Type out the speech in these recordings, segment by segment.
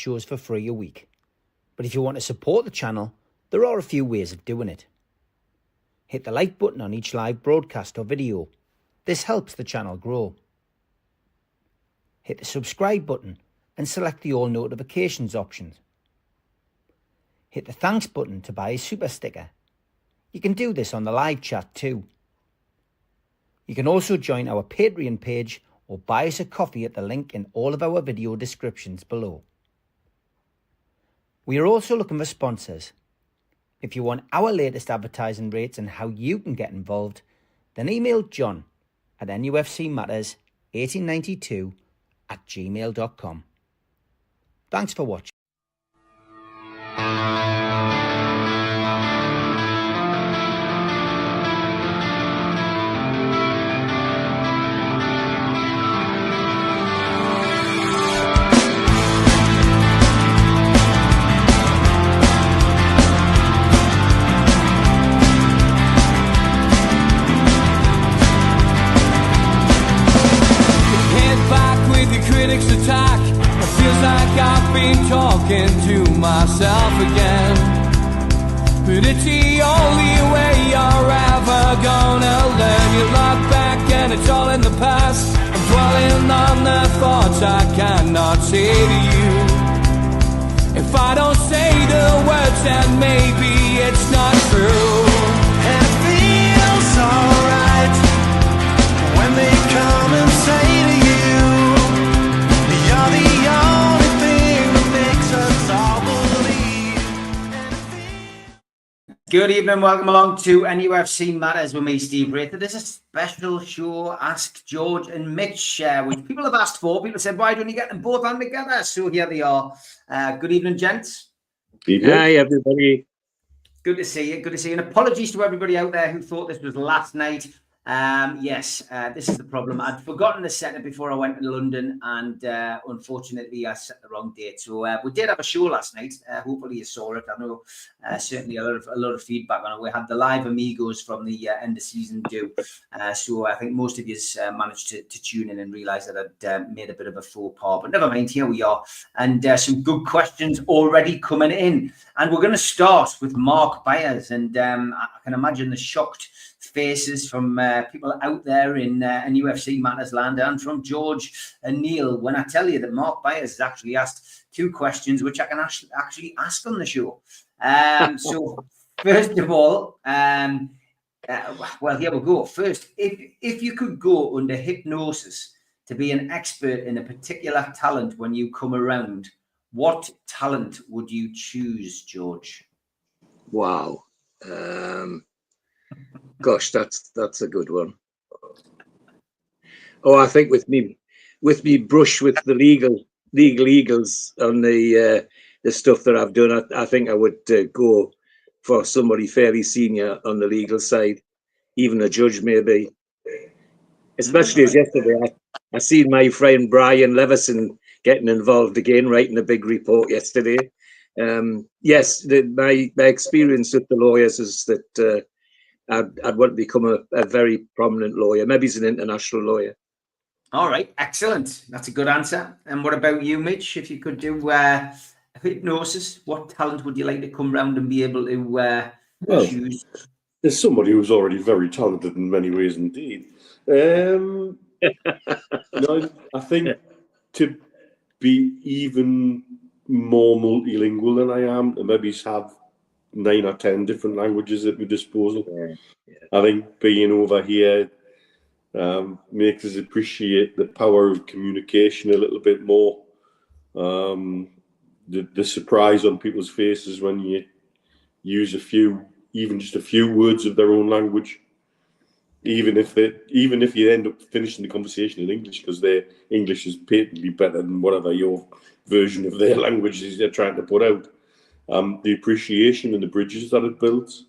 shows for free a week. But if you want to support the channel, there are a few ways of doing it. Hit the like button on each live broadcast or video. This helps the channel grow. Hit the subscribe button and select the all notifications option. Hit the thanks button to buy a super sticker. You can do this on the live chat too. You can also join our Patreon page or buy us a coffee at the link in all of our video descriptions below. We are also looking for sponsors. If you want our latest advertising rates and how you can get involved, then email John at nufcmatterspodcast1892@gmail.com. Thanks for watching. Attack. It feels like I've been talking to myself again. But it's the only way you're ever gonna learn. You look back and it's all in the past. I'm dwelling on the thoughts I cannot say to you. If I don't say the words, then maybe it's not true. And it feels alright when they come and say to you, you're the only thing that makes us all believe. Good evening, welcome along to NUFC Matters with me, Steve Rather. This is a special show, Ask George and Mitch, which people have asked for. People said, why don't you get them both on together? So here they are. Good evening, gents. Hi, everybody. Good to see you. Good to see you. And apologies to everybody out there who thought this was last night. Yes, this is the problem. I'd forgotten to set it before I went to London, and unfortunately I set the wrong date. So we did have a show last night. Hopefully you saw it. I know certainly a lot of feedback on it. We had the live amigos from the end of season due. So I think most of you managed to tune in and realise that I'd made a bit of a faux pas. But never mind, here we are. And some good questions already coming in. And we're going to start with Mark Byers. And I can imagine the shocked faces from people out there in UFC Matters land and from George and Neil when I tell you that Mark Byers has actually asked two questions which I can actually ask on the show. So first of all, well, here we go. First, if you could go under hypnosis to be an expert in a particular talent when you come around, what talent would you choose, George? Wow. Gosh, that's a good one. Oh, I think with me brush with the legal eagles on the stuff that I've done, I think I would go for somebody fairly senior on the legal side, even a judge maybe. Especially as yesterday, I seen my friend Brian Levison getting involved again, writing a big report yesterday. Yes, my experience with the lawyers is that. I'd want to become a very prominent lawyer. Maybe he's an international lawyer. All right, excellent. That's a good answer. And what about you, Mitch? If you could do hypnosis, what talent would you like to come round and be able to choose? There's somebody who's already very talented in many ways indeed. I think to be even more multilingual than I am, and maybe have 9 or 10 different languages at my disposal. Yeah. I think being over here makes us appreciate the power of communication a little bit more. The surprise on people's faces when you use even just a few words of their own language, even if you end up finishing the conversation in English because their English is patently better than whatever your version of their language is they're trying to put out. The appreciation and the bridges that it builds,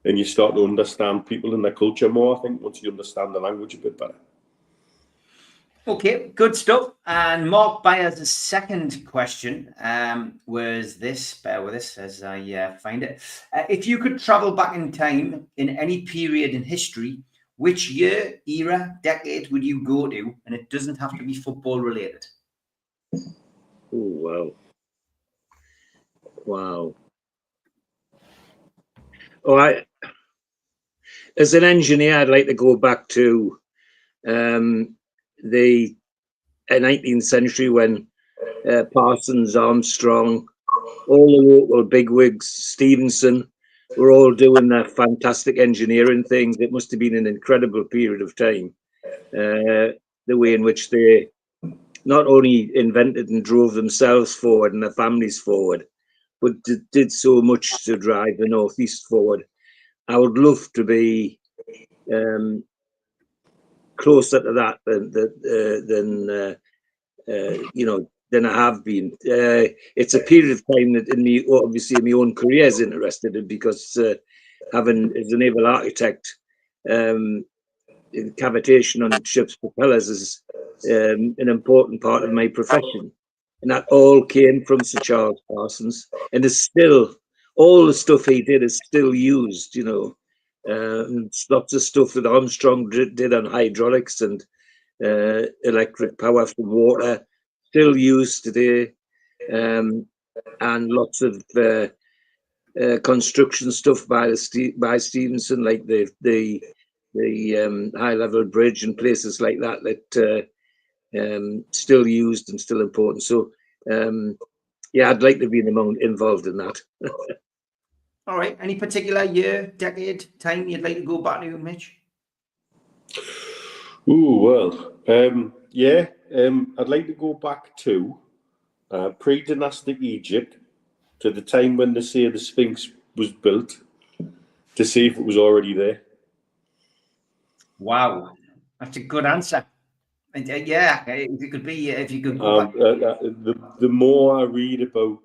and you start to understand people and their culture more, I think, once you understand the language a bit better. Okay, good stuff. And Mark Byers' second question was this, bear with us as I find it. If you could travel back in time in any period in history, which year, era, decade would you go to? And it doesn't have to be football related. Oh, wow. Wow. Oh, as an engineer, I'd like to go back to the 19th century when Parsons, Armstrong, all the local bigwigs, Stevenson, were all doing their fantastic engineering things. It must have been an incredible period of time. The way in which they not only invented and drove themselves forward and their families forward, but did so much to drive the Northeast forward. I would love to be closer to that than I have been. It's a period of time that, in me, obviously, in my own career, is interested in, because having as a naval architect, cavitation on ships' propellers is an important part of my profession, and that all came from Sir Charles Parsons, and is still, all the stuff he did is still used. Lots of stuff that Armstrong did on hydraulics and electric power from water, still used today, and lots of construction stuff by Stevenson, like the high level bridge and places like that still used and still important. So yeah, I'd like to be involved in that. All right. Any particular year, decade, time you'd like to go back to, Mitch? I'd like to go back to pre-dynastic Egypt, to the time when they say the Sphinx was built, to see if it was already there. Wow, that's a good answer. And if you could go back. The more I read about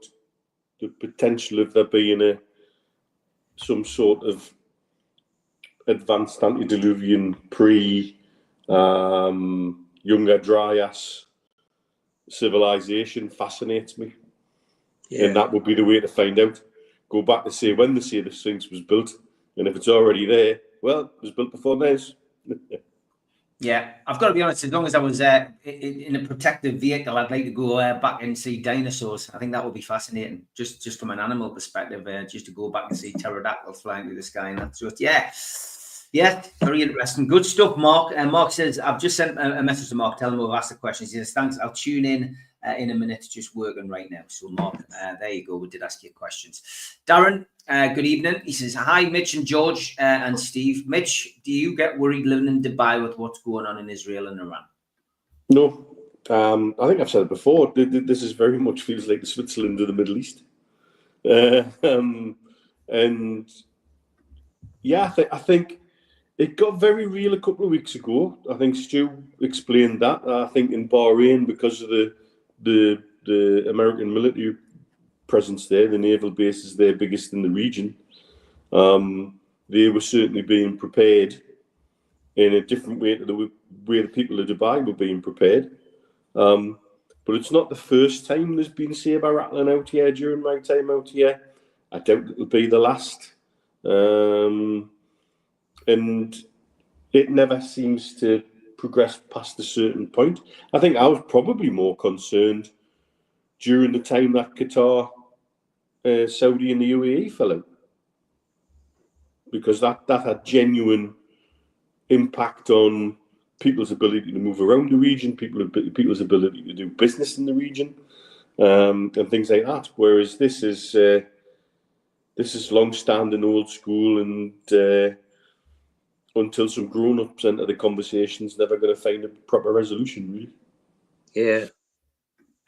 the potential of there being some sort of advanced antediluvian younger Dryas civilization, fascinates me. Yeah. And that would be the way to find out. Go back to say when they say the Sphinx was built, and if it's already there, well, it was built before this. Yeah, I've got to be honest, as long as I was in a protective vehicle, I'd like to go back and see dinosaurs. I think that would be fascinating, just from an animal perspective, just to go back and see pterodactyls flying through the sky. And that's just, yeah, very interesting. Good stuff, Mark. And Mark says, I've just sent a message to Mark, tell him we'll ask the questions. He says, thanks, I'll tune in a minute, just working right now. So, Mark, there you go. We did ask you questions. Darren, good evening. He says, hi, Mitch and George and Steve. Mitch, do you get worried living in Dubai with what's going on in Israel and Iran? No. I think I've said it before. This is very much feels like the Switzerland of the Middle East. And yeah, I think it got very real a couple of weeks ago. I think Stu explained that. I think in Bahrain, because of the American military presence there, the naval base is their biggest in the region. They were certainly being prepared in a different way to the way the people of Dubai were being prepared. But it's not the first time there's been saber rattling out here during my time out here. I doubt it'll be the last. And it never seems to progress past a certain point. I think I was probably more concerned during the time that Qatar, Saudi and the UAE fell out, because that had genuine impact on people's ability to move around the region, people's ability to do business in the region, and things like that. Whereas this is long-standing, old school, and until some grown-ups enter the conversations, never going to find a proper resolution, really. Yeah.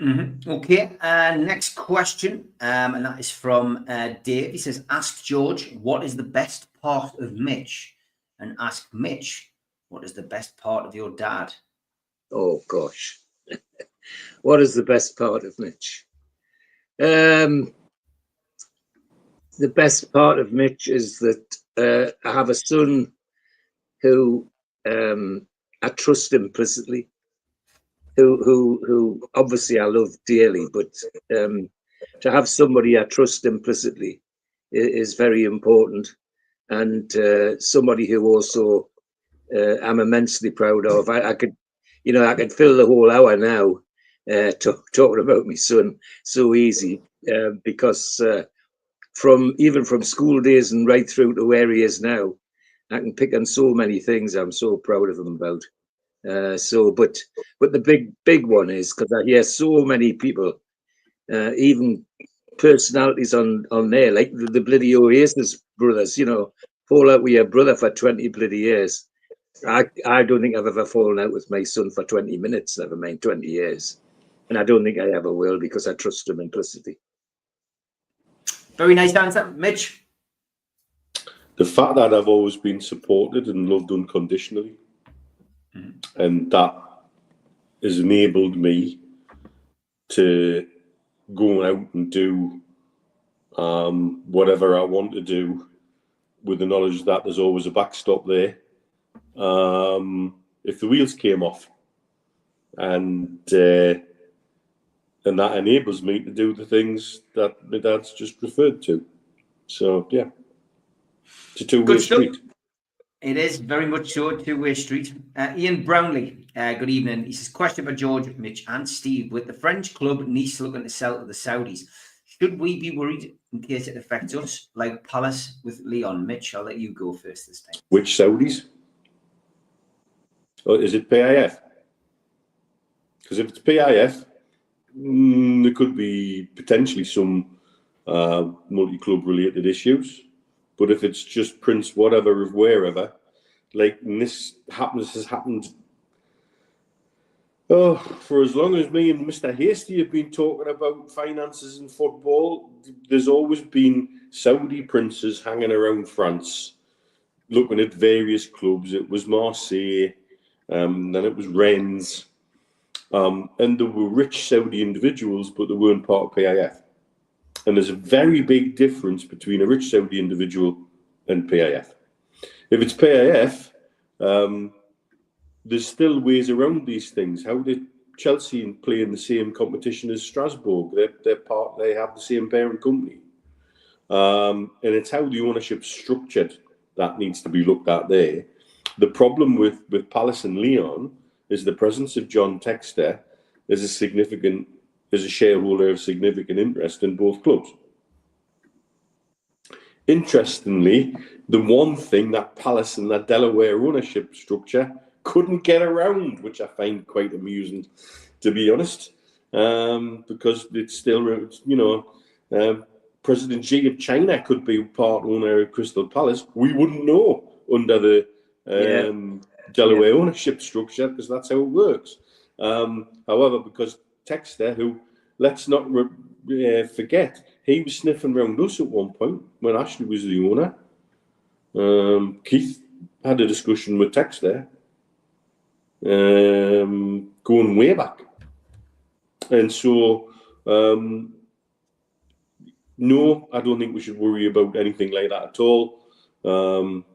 Mm-hmm. Okay. Next question, and that is from Dave. He says, ask George, what is the best part of Mitch? And ask Mitch, what is the best part of your dad? Oh, gosh. What is the best part of Mitch? The best part of Mitch is that I have a son who I trust implicitly, who obviously I love dearly, but to have somebody I trust implicitly is very important, and somebody who also I'm immensely proud of. I could fill the whole hour now talking about my son so easy, because even from school days and right through to where he is now. I can pick on so many things I'm so proud of him about. But the big one is because I hear so many people, even personalities on there, like the bloody Oasis brothers, you know, fall out with your brother for 20 bloody years. I don't think I've ever fallen out with my son for 20 minutes, never mind 20 years. And I don't think I ever will because I trust him implicitly. Very nice answer. Mitch? The fact that I've always been supported and loved unconditionally, and that has enabled me to go out and do whatever I want to do with the knowledge that there's always a backstop there. If the wheels came off, and that enables me to do the things that my dad's just referred to. So yeah, it's a two-way street. It is very much so, a two-way street. Ian Brownlee, good evening. He says, question for George, Mitch and Steve. With the French club Nice looking to sell to the Saudis, should we be worried in case it affects us, like Palace with Leon? Mitch, I'll let you go first this time. Which Saudis? Or is it PIF? Because if it's PIF, there could be potentially some multi-club related issues. But if it's just Prince whatever of wherever, like this has happened for as long as me and Mr. Hasty have been talking about finances in football, there's always been Saudi princes hanging around France, looking at various clubs. It was Marseille, then it was Rennes, and there were rich Saudi individuals, but they weren't part of PIF. And there's a very big difference between a rich Saudi individual and PIF. If it's PIF, there's still ways around these things. How did Chelsea play in the same competition as Strasbourg? They have the same parent company. And it's how the ownership's structured that needs to be looked at there. The problem with Palace and Lyon is the presence of John Textor is a shareholder of significant interest in both clubs. Interestingly, the one thing that Palace and that Delaware ownership structure couldn't get around, which I find quite amusing, to be honest, because it's still, President Xi of China could be part owner of Crystal Palace. We wouldn't know under the Delaware ownership structure because that's how it works. However, because Textor, who, let's not forget, he was sniffing around us at one point when Ashley was the owner. Keith had a discussion with Textor, going way back. And so, no, I don't think we should worry about anything like that at all.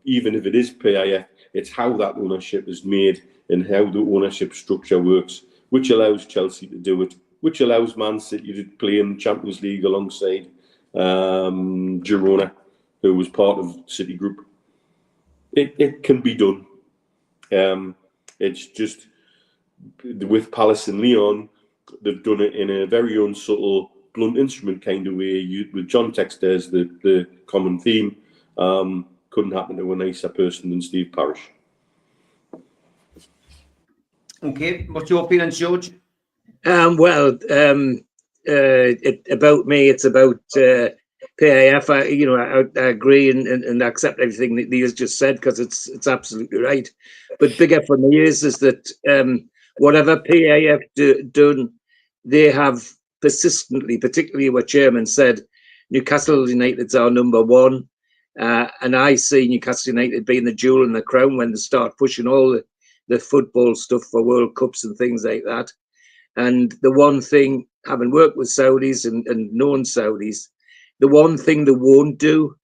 Even if it is PIF, it's how that ownership is made and how the ownership structure works, which allows Chelsea to do it, which allows Man City to play in the Champions League alongside Girona, who was part of City Group. It can be done. It's just with Palace and Lyon, they've done it in a very unsubtle, blunt instrument kind of way. With John Textor as the common theme, couldn't happen to a nicer person than Steve Parish. Okay, what's your feelings, George? About me, it's about PIF. I agree and accept everything that Neil's just said because it's absolutely right. But bigger for me is that whatever PIF done, they have persistently, particularly what Chairman said, Newcastle United's our number one. And I see Newcastle United being the jewel in the crown when they start pushing all the football stuff for World Cups and things like that. And the one thing, having worked with Saudis and known Saudis, the one thing they won't do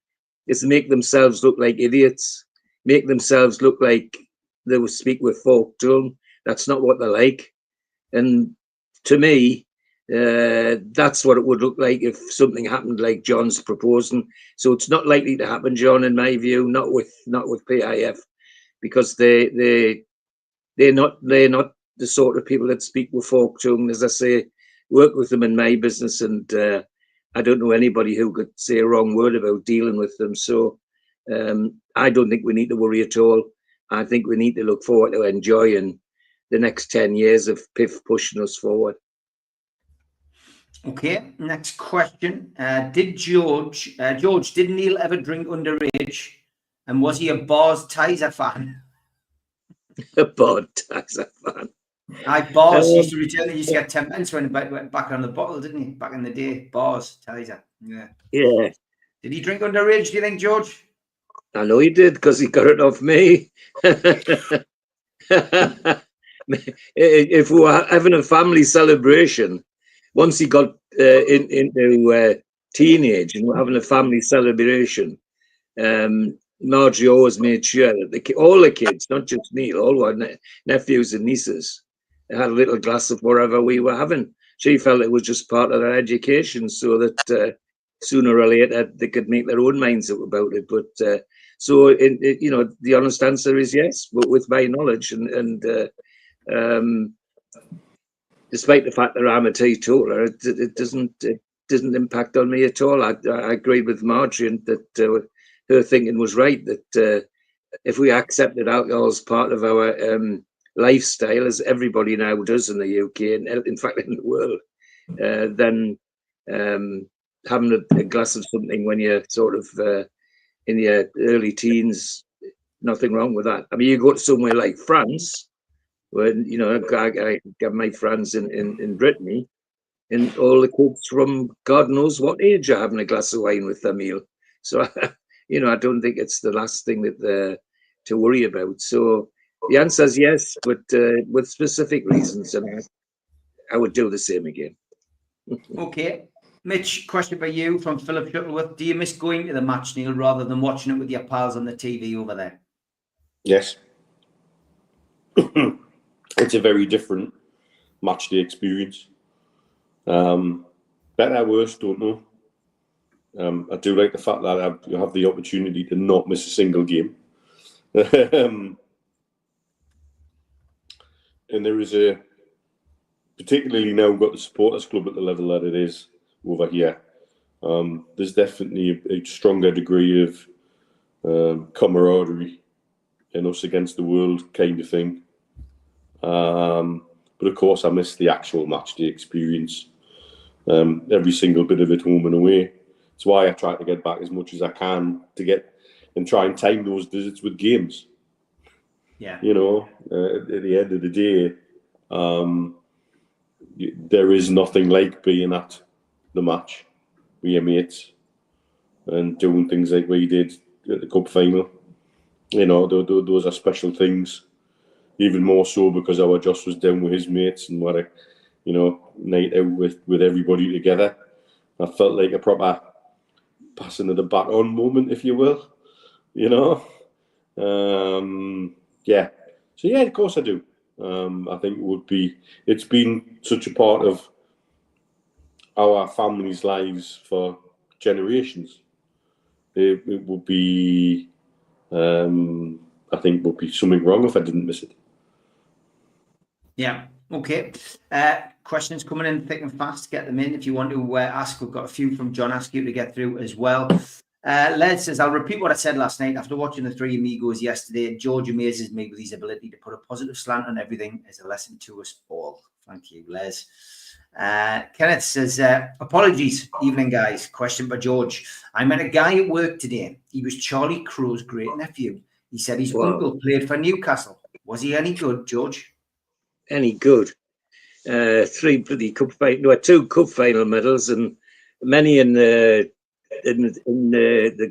is make themselves look like idiots, make themselves look like they will speak with folk tongue. That's not what they're like. And to me, that's what it would look like if something happened like John's proposing. So it's not likely to happen, John, in my view, not with PIF, because they're not the sort of people that speak with folk tongue. As I say, work with them in my business, and I don't know anybody who could say a wrong word about dealing with them. So I don't think we need to worry at all. I think we need to look forward to enjoying the next 10 years of PIF pushing us forward. Okay, next question. Did George, did Neil ever drink underage? And was he a Bars Tizer fan? A Bars Tizer fan. Bars used to return. He used to get 10 pence when it went back on the bottle, didn't he? Back in the day. Bars Tizer. Yeah. Yeah. Did he drink underage, do you think, George? I know he did, because he got it off me. If we were having a family celebration, once he got into teenage and we're having a family celebration, Margie always made sure that all the kids, not just Neil, all our nephews and nieces, had a little glass of whatever we were having. She felt it was just part of their education, so that sooner or later they could make their own minds up about it. But so, the honest answer is yes, but with my knowledge and despite the fact that I'm a teetotaler, it doesn't impact on me at all. I agree with Margie and that her thinking was right, that if we accepted alcohol as part of our lifestyle, as everybody now does in the UK and in fact in the world, then having a glass of something when you're sort of in your early teens, nothing wrong with that. I mean, you go to somewhere like France, when I got my friends in Brittany, and all the kids from God knows what age are having a glass of wine with their meal. So, I don't think it's the last thing that to worry about. So the answer is yes, but with specific reasons, and I would do the same again. Okay. Mitch, question for you from Philip Shuttleworth. Do you miss going to the match, Neil, rather than watching it with your pals on the TV over there? Yes. It's a very different match day experience. Better, worse, don't know. I do like the fact that you have the opportunity to not miss a single game. And there is particularly now we've got the supporters club at the level that it is over here. There's definitely a stronger degree of camaraderie in us against the world kind of thing. But of course, I miss the actual match day experience. Every single bit of it, home and away. It's why I try to get back as much as I can to get and try and time those visits with games. Yeah. At the end of the day, there is nothing like being at the match with your mates and doing things like we did at the cup final. Those are special things. Even more so because our Josh was down with his mates and what a night out with everybody together. I felt like a proper passing of the baton moment, if you will. Yeah. So yeah, of course I do. I think it's been such a part of our family's lives for generations. It would be, I think, would be something wrong if I didn't miss it. Yeah. Okay. Questions coming in thick and fast. Get them in if you want to ask. We've got a few from John Askew to get through as well. Les says, I'll repeat what I said last night. After watching the Three Amigos yesterday, George amazes me with his ability to put a positive slant on everything as a lesson to us all. Thank you, Les. Kenneth says, apologies, evening guys. Question by George. I met a guy at work today. He was Charlie Crow's great nephew. He said his uncle played for Newcastle. Was he any good, George? Any good? 3 bloody cup final, 2 cup final medals, and many in the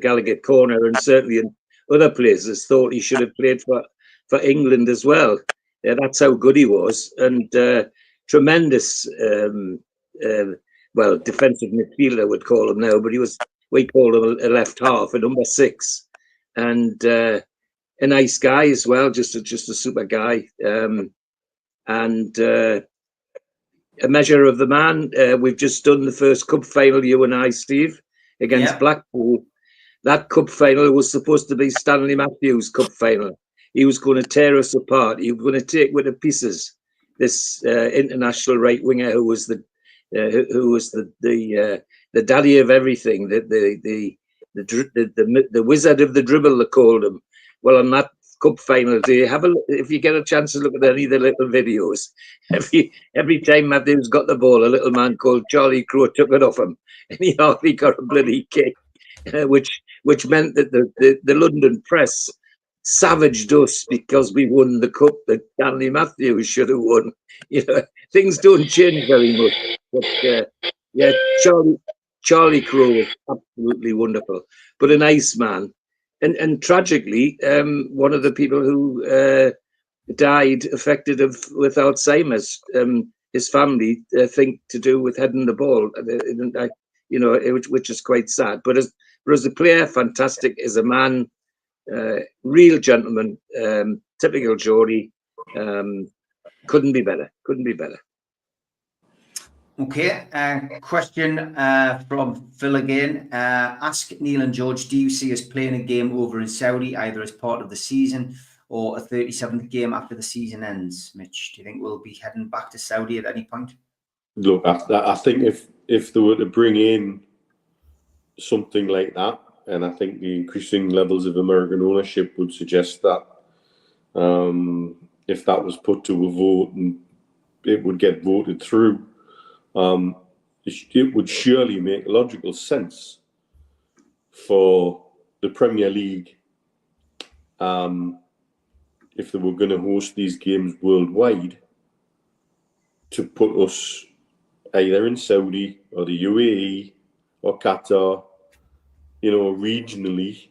Gallagher corner, and certainly in other places thought he should have played for England as well. That's how good he was, and tremendous. Defensive midfielder would call him now, but we called him a left half, a number 6, and a nice guy as well, just a super guy. And a measure of the man. We've just done the first cup final, you and I, Steve, against Blackpool. That cup final was supposed to be Stanley Matthews' cup final. He was going to tear us apart. He was going to take with the pieces this international right winger who was the the daddy of everything, the wizard of the dribble, they called him. Well, on that cup final day, if you get a chance to look at any of the little videos, every time Matthews got the ball, a little man called Charlie Crow took it off him, and he hardly got a bloody kick, which meant that the London press savaged us because we won the cup that Stanley Matthews should have won. You know, things don't change very much. But yeah, Charlie Crow was absolutely wonderful, but a nice man. And tragically, one of the people who died affected with Alzheimer's, his family think to do with heading the ball, which is quite sad. But as a player, fantastic. As a man, real gentleman, typical Geordie. Couldn't be better. Okay, question from Phil again. Ask Neil and George, do you see us playing a game over in Saudi, either as part of the season or a 37th game after the season ends? Mitch, do you think we'll be heading back to Saudi at any point? Look, I think if they were to bring in something like that, and I think the increasing levels of American ownership would suggest that if that was put to a vote and it would get voted through, it would surely make logical sense for the Premier League, if they were going to host these games worldwide, to put us either in Saudi or the UAE or Qatar, regionally.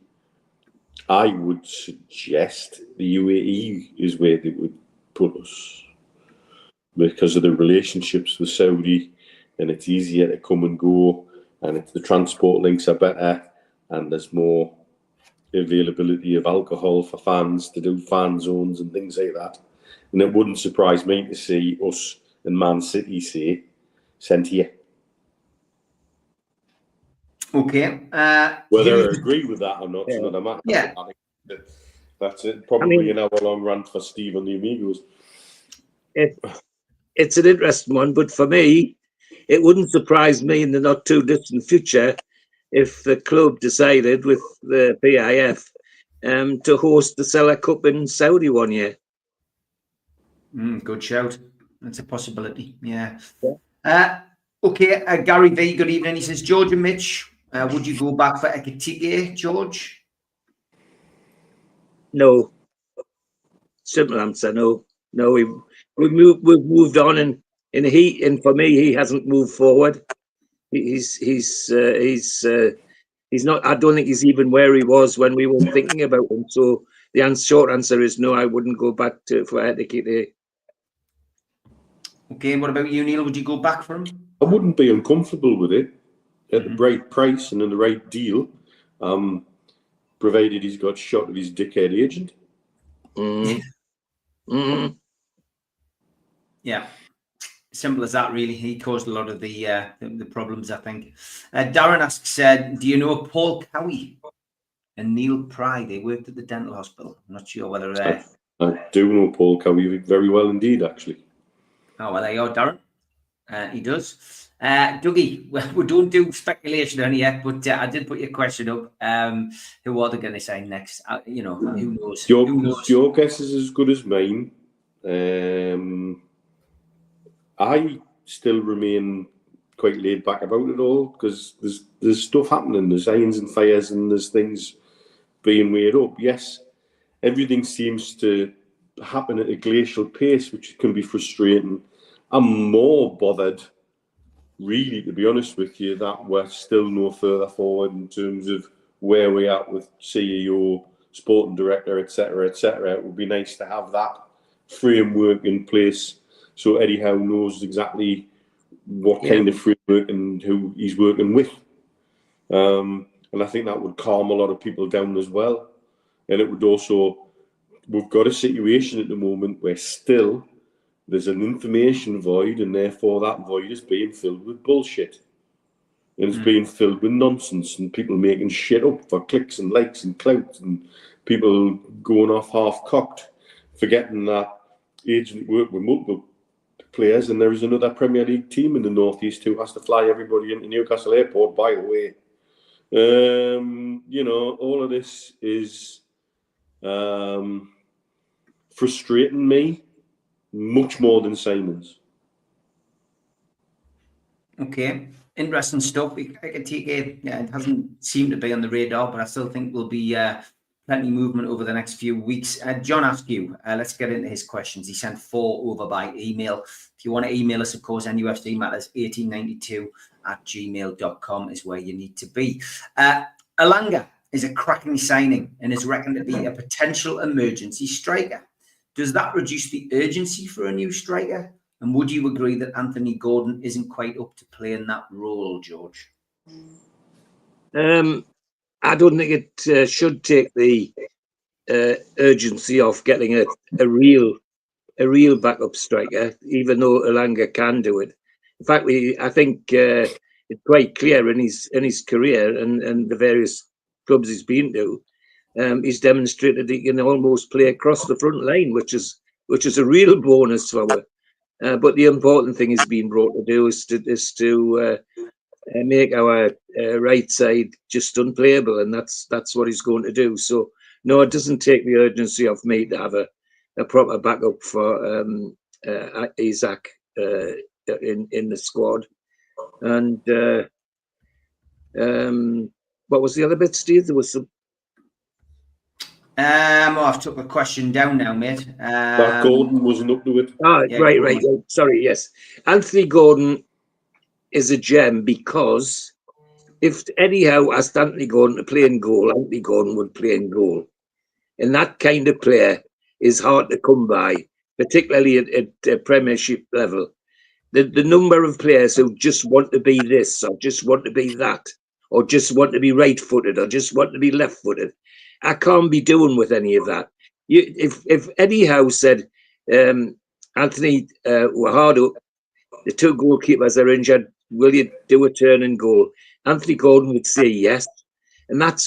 I would suggest the UAE is where they would put us because of the relationships with Saudi, and it's easier to come and go, and the transport links are better, and there's more availability of alcohol for fans to do fan zones and things like that. And it wouldn't surprise me to see us and Man City say, sent here. Okay. Whether I agree with that or not, it's another matter. Yeah. I think that's it. Probably an hour-long rant for Steve and the Amigos. It's an interesting one, but for me, it wouldn't surprise me in the not too distant future if the club decided with the PIF to host the Seller Cup in Saudi one year. Good shout. That's a possibility. Yeah. Okay. Gary V, good evening. He says, George and Mitch, would you go back for Ekitike, George? No. Simple answer, no. No, we've moved on, and for me, he hasn't moved forward. He's not. I don't think he's even where he was when we were thinking about him. So the short answer is no. I wouldn't go back for Ekitike. Okay, and what about you, Neil? Would you go back for him? I wouldn't be uncomfortable with it at the right price and in the right deal, provided he's got shot of his dickhead agent. Yeah, simple as that, really. He caused a lot of the problems, I think. Darren asks, do you know Paul Cowie and Neil Pry? They worked at the dental hospital. I'm not sure whether they're... I do know Paul Cowie very well indeed, actually. Oh, well, there you go, Darren. He does. Dougie, we don't do speculation on here, but I did put your question up. Who are they going to sign next? Who knows? Your guess is as good as mine. I still remain quite laid back about it all because there's stuff happening. There's irons and fires and there's things being weighed up. Yes, everything seems to happen at a glacial pace, which can be frustrating. I'm more bothered, really, to be honest with you, that we're still no further forward in terms of where we're at with CEO, sporting director, etc., etc. It would be nice to have that framework in place so Eddie Howe knows exactly what kind of framework and who he's working with. And I think that would calm a lot of people down as well. And it would also, we've got a situation at the moment where still there's an information void, and therefore that void is being filled with bullshit. And it's being filled with nonsense and people making shit up for clicks and likes and clout and people going off half-cocked, forgetting that agents work with multiple players, and there is another Premier League team in the Northeast who has to fly everybody into Newcastle Airport, by the way. All of this is frustrating me much more than Simon's. Okay, interesting stuff. I can take it. Yeah, it hasn't seemed to be on the radar, but I still think there'll be plenty of movement over the next few weeks. John Askew, let's get into his questions. He sent 4 over by email. If you want to email us, of course, nufcmatters1892@gmail.com is where you need to be. Elanga is a cracking signing and is reckoned to be a potential emergency striker. Does that reduce the urgency for a new striker? And would you agree that Anthony Gordon isn't quite up to playing that role, George? I don't think it should take the urgency off getting a real backup striker, even though Elanga can do it. In fact, I think it's quite clear in his career and the various clubs he's been to, he's demonstrated he can almost play across the front line, which is a real bonus for us. But the important thing he's been brought to do is to make our right side just unplayable, and that's what he's going to do. So no, it doesn't take the urgency of me to have a proper backup for Isaac in the squad. And what was the other bit, Steve? There was some. I've took the question down now, mate. That Gordon wasn't up to it. Right. Sorry, yes. Anthony Gordon is a gem because if anyhow asked Anthony Gordon to play in goal, Anthony Gordon would play in goal. And that kind of player is hard to come by, particularly at Premiership level. The number of players who just want to be this, or just want to be that, or just want to be right-footed, or just want to be left-footed, I can't be doing with any of that. If Eddie Howe said, Anthony, we're hard up, the 2 goalkeepers are injured, will you do a turn and goal? Anthony Gordon would say yes. And that's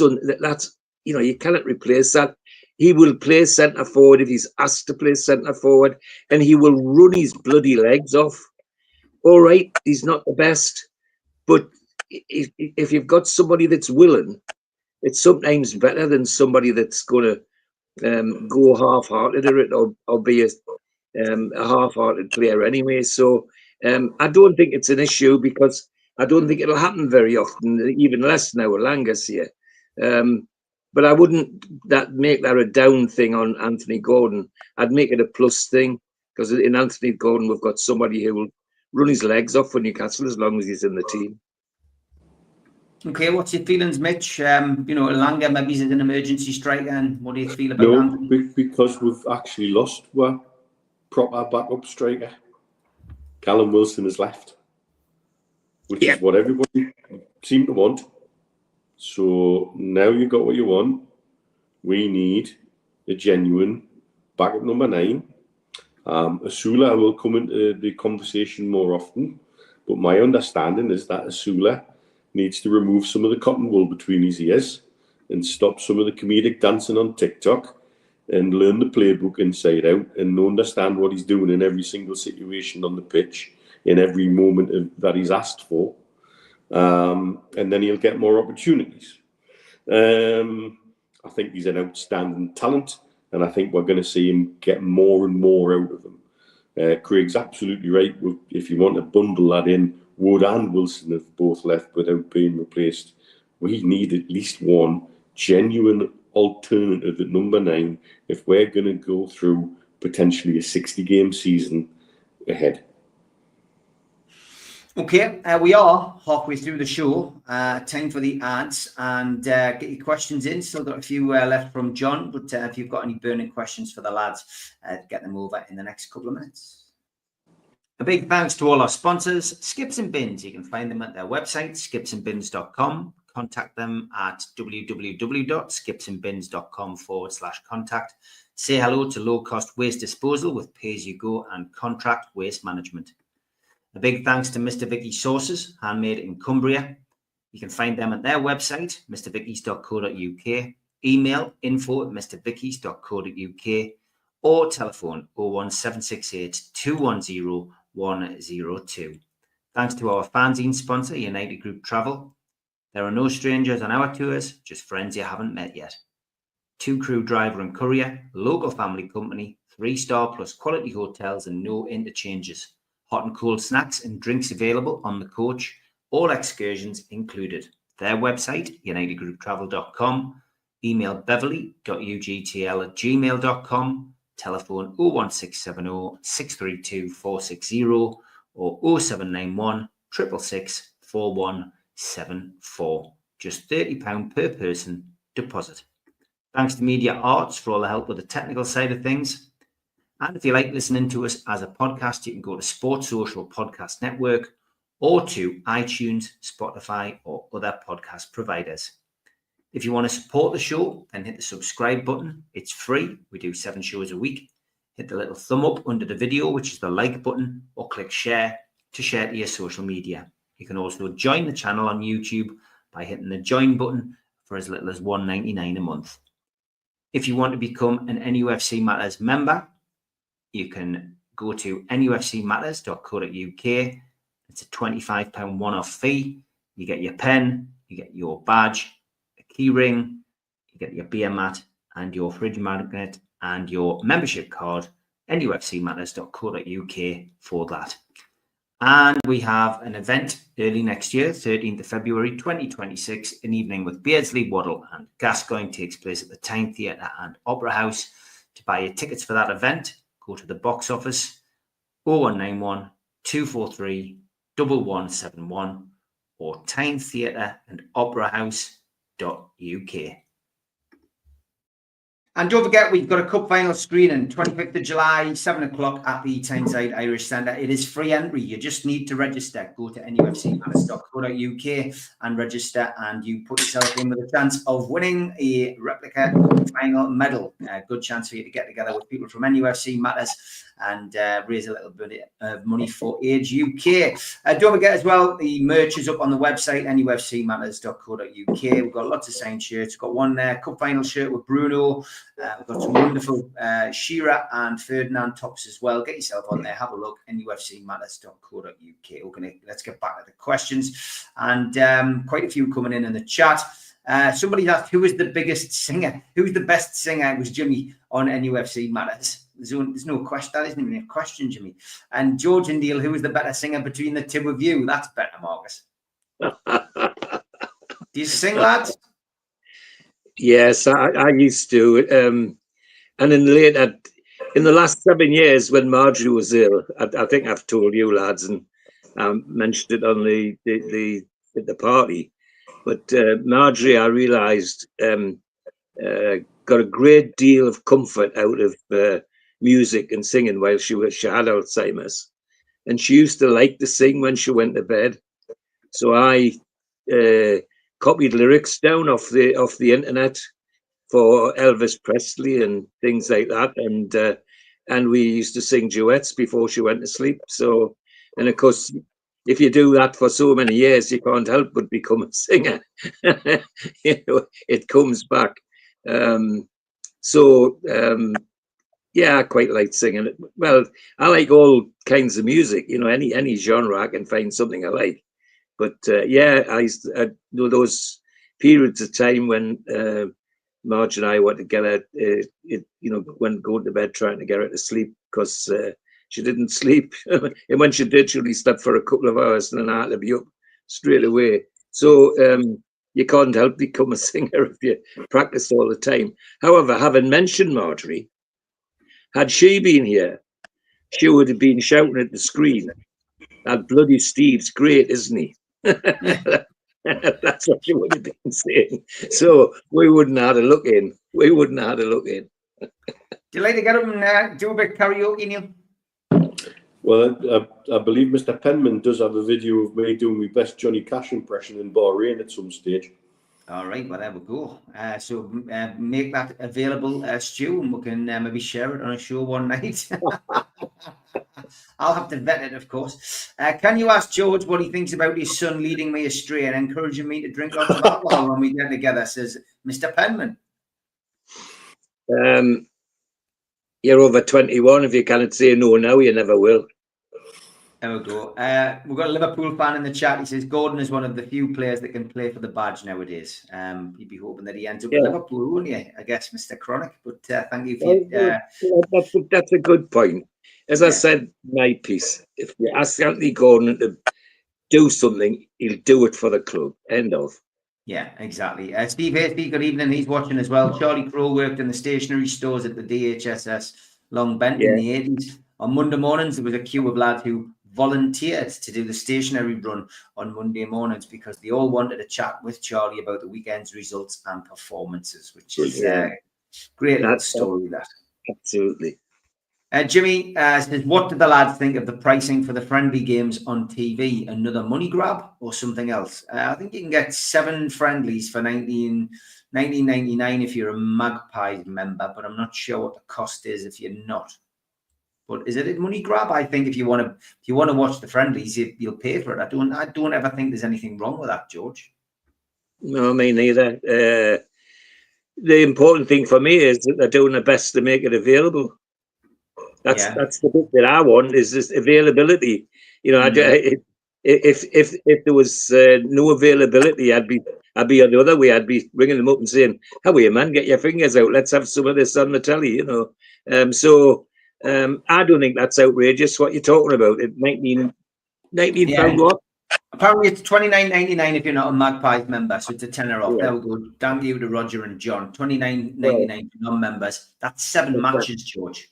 you cannot replace that. He will play centre forward if he's asked to play centre forward, and he will run his bloody legs off. All right, he's not the best, but if you've got somebody that's willing, it's sometimes better than somebody that's going to go half-hearted at it or be a half-hearted player anyway. So I don't think it's an issue because I don't think it'll happen very often, even less now Elanga's here. But I wouldn't make that a down thing on Anthony Gordon. I'd make it a plus thing because in Anthony Gordon we've got somebody who will run his legs off for Newcastle as long as he's in the team. Okay, what's your feelings, Mitch? Elanga maybe is an emergency striker, and what do you feel about Anthony? No, because we've actually lost our proper backup striker. Callum Wilson has left, which is what everybody seemed to want. So now you got what you want. We need a genuine backup number 9. Asula will come into the conversation more often, but my understanding is that Asula needs to remove some of the cotton wool between his ears and stop some of the comedic dancing on TikTok and learn the playbook inside out and understand what he's doing in every single situation on the pitch, in every moment that he's asked for. And then he'll get more opportunities. I think he's an outstanding talent, and I think we're going to see him get more and more out of him. Craig's absolutely right. If you want to bundle that in, Wood and Wilson have both left without being replaced. We need at least one genuine alternative at number 9 if we're going to go through potentially a 60-game season ahead. Okay, we are halfway through the show. Time for the ads and get your questions in. Still got a few left from John, but if you've got any burning questions for the lads, get them over in the next couple of minutes. A big thanks to all our sponsors, Skips and Bins. You can find them at their website, skipsandbins.com. Contact them at www.skipsandbins.com/contact. Say hello to low-cost waste disposal with pay-as-you-go and contract waste management. A big thanks to Mr. Vicky's Sauces, handmade in Cumbria. You can find them at their website, mrvickies.co.uk, email info@mrvickies.co.uk, or telephone 01768 210 102. Thanks to our fanzine sponsor, United Group Travel. There are no strangers on our tours, just friends you haven't met yet. 2 crew driver and courier, local family company, 3-star plus quality hotels and no interchanges. Hot and cold snacks and drinks available on the coach, all excursions included. Their website, unitedgrouptravel.com, email beverly.ugtl@gmail.com, telephone 01670 632 460 or 0791 666 4174. Just £30 per person deposit. Thanks to Media Arts for all the help with the technical side of things. And if you like listening to us as a podcast, you can go to Sports Social Podcast Network or to iTunes, Spotify, or other podcast providers. If you want to support the show, then hit the subscribe button. It's free. We do 7 shows a week. Hit the little thumb up under the video, which is the like button, or click share to share to your social media. You can also join the channel on YouTube by hitting the join button for as little as $1.99 a month. If you want to become an NUFC Matters member, you can go to nufcmatterspodcast.co.uk. It's a £25 one-off fee. You get your pen, you get your badge, a key ring, you get your beer mat and your fridge magnet and your membership card, nufcmatterspodcast.co.uk for that. And we have an event early next year, 13th of February 2026, an evening with Beardsley, Waddle and Gascoigne takes place at the Tyne Theatre and Opera House. To buy your tickets for that event, go to the box office 0191 243 1171 or Tyne Theatre and Opera House.uk. And don't forget, we've got a cup final screening, 25th of July, 7 o'clock at the Tyneside Irish Centre. It is free entry. You just need to register. Go to nufcmatterspodcast.co.uk and register, and you put yourself in with a chance of winning a replica final medal. A good chance for you to get together with people from NUFC Matters and raise a little bit of money for Age UK. Don't forget as well, the merch is up on the website, nufcmatters.co.uk. We've got lots of signed shirts. We've got one cup final shirt with Bruno. We've got some wonderful Shearer and Ferdinand tops as well. Get yourself on there, have a look, nufcmatters.co.uk. Let's get back to the questions. And quite a few coming in the chat. Somebody asked, who was the biggest singer? Who's the best singer? It was Jimmy on NUFC Matters. There's no question. That isn't even a question, Jimmy. And George and Deal, who was the better singer between the two of you? That's better, Marcus. Do you sing, lads? Yes, I used to. And in the last 7 years, when Marjorie was ill, I think I've told you, lads, and mentioned it on the party. But Marjorie, I realised, got a great deal of comfort out of music and singing while she had Alzheimer's, and she used to like to sing when she went to bed. So I copied lyrics down off the internet for Elvis Presley and things like that, and we used to sing duets before she went to sleep. So, and of course, if you do that for so many years, you can't help but become a singer. It comes back. Yeah, I quite like singing. Well, I like all kinds of music. Any genre, I can find something I like. But yeah, I know those periods of time when Marge and I were together. When going to bed, trying to get her to sleep because she didn't sleep, and when she did, she only slept for a couple of hours, and then I had to be up straight away. So you can't help become a singer if you practice all the time. However, having mentioned Marjorie, had she been here, she would have been shouting at the screen, "That bloody Steve's great, isn't he?" That's what she would have been saying. So we wouldn't have had a look in. Do you like to get up and do a bit of karaoke, Neil? Well, I believe Mr. Penman does have a video of me doing my best Johnny Cash impression in Bahrain at some stage. All right, well, there we go. So make that available, Stu, and we can maybe share it on a show one night. I'll have to vet it, of course. Can you ask George what he thinks about his son leading me astray and encouraging me to drink lots of alcohol when we get together, says Mr. Penman. You're over 21. If you cannot say no now, you never will. There we go. We've got a Liverpool fan in the chat. He says Gordon is one of the few players that can play for the badge nowadays. You'd be hoping that he ends up at Liverpool, wouldn't you? I guess, Mr. Chronic. But thank you for that's a good point. As I said, my piece, if you ask Anthony Gordon to do something, he'll do it for the club. End of. Yeah, exactly. Steve Hasty, good evening. He's watching as well. Charlie Crow worked in the stationery stores at the DHSS Long Bent in the 80s. On Monday mornings, there was a queue of lads who volunteered to do the stationery run on Monday mornings because they all wanted to chat with Charlie about the weekend's results and performances, which is a great little story, that. Absolutely. Jimmy says, what did the lads think of the pricing for the friendly games on TV? Another money grab or something else? I think you can get 7 friendlies for $19.99 if you're a Magpies member, but I'm not sure what the cost is if you're not. But is it a money grab? I think if you want to watch the friendlies, you'll pay for it. I don't ever think there's anything wrong with that, George. No, me neither. The important thing for me is that they're doing their best to make it available. That's the bit that I want, is this availability. You know, if there was no availability, I'd be on the other way. I'd be ringing them up and saying, "How are you, man? Get your fingers out. Let's have some of this on the telly." You know, I don't think that's outrageous. What you're talking about? It £19 what? Apparently, it's $29.99 if you're not a Magpies member, so it's a tenner off. There we go. Damn you to Roger and John. $29.99 for non-members. That's 7 matches, George.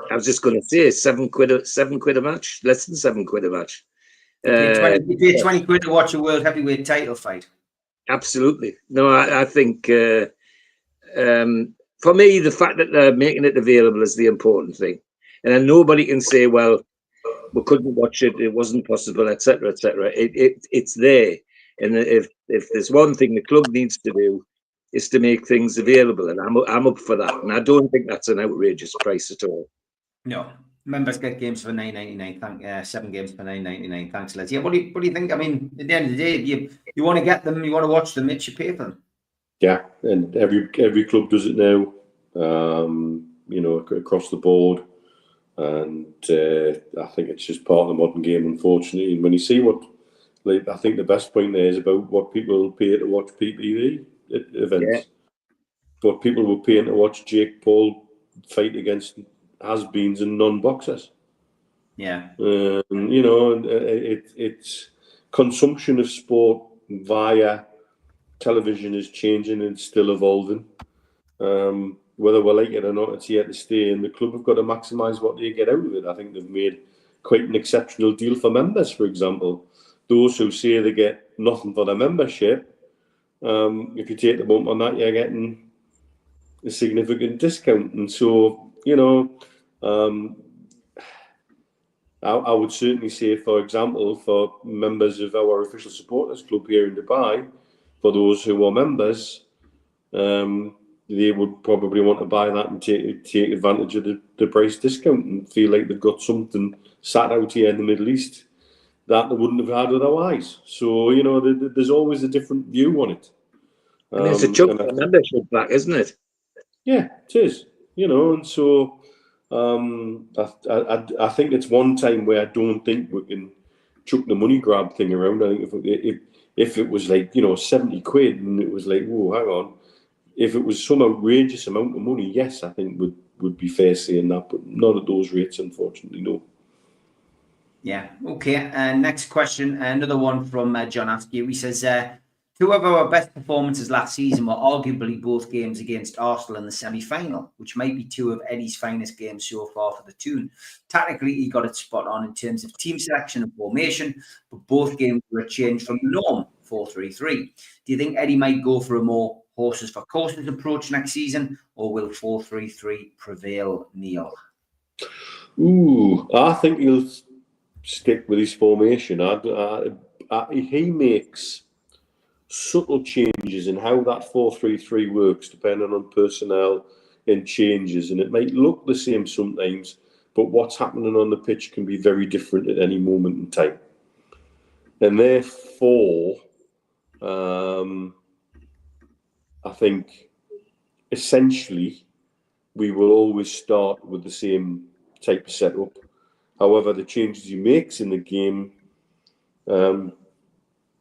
I was just going to say £7 a match, less than £7 a match. You pay 20 quid to watch a world heavyweight title fight. Absolutely. No, I think for me, the fact that they're making it available is the important thing. And then nobody can say, well, we couldn't watch it, it wasn't possible, etc., etc. It's there. And if there's one thing the club needs to do, is to make things available. And I'm up for that. And I don't think that's an outrageous price at all. No, members get games for $9.99. 7 games for $9.99. Thanks, Les. Yeah, what do you think? I mean, at the end of the day, you want to get them, you want to watch them, Mitch, you pay for them. Yeah, and every club does it now. You know, across the board, and I think it's just part of the modern game, unfortunately. And when you see I think the best point there is about what people pay to watch PPV events. Yeah. What people were paying to watch Jake Paul fight against has-beens and non-boxers. Yeah. You know, it's consumption of sport via television is changing and still evolving. Whether we like it or not, it's here to stay, and the club have got to maximise what they get out of it. I think they've made quite an exceptional deal for members, for example. Those who say they get nothing for their membership, if you take them up on that, you're getting a significant discount. And so, you know, I would certainly say, for example, for members of our official supporters club here in Dubai, for those who are members, they would probably want to buy that and take advantage of the price discount and feel like they've got something sat out here in the Middle East that they wouldn't have had otherwise. So, you know, there's always a different view on it. And it's a chunk of membership back, isn't it? Yeah, it is. You know, and so I think it's one time where I don't think we can chuck the money grab thing around. I think if it was like, you know, 70 quid and it was like, whoa, hang on. If it was some outrageous amount of money, yes, I think would be fair saying that, but not at those rates, unfortunately, no. Yeah, okay. Next question, another one from John Askew. He says, 2 of our best performances last season were arguably both games against Arsenal in the semi-final, which might be 2 of Eddie's finest games so far for the Toon. Tactically, he got it spot on in terms of team selection and formation, but both games were a change from the norm, 4-3-3. Do you think Eddie might go for a more horses for courses approach next season, or will 4-3-3 prevail, Neil? Ooh, I think he'll stick with his formation. He makes subtle changes in how that 4-3-3 works, depending on personnel and changes, and it might look the same sometimes, but what's happening on the pitch can be very different at any moment in time. And therefore, I think essentially we will always start with the same type of setup. However, the changes he makes in the game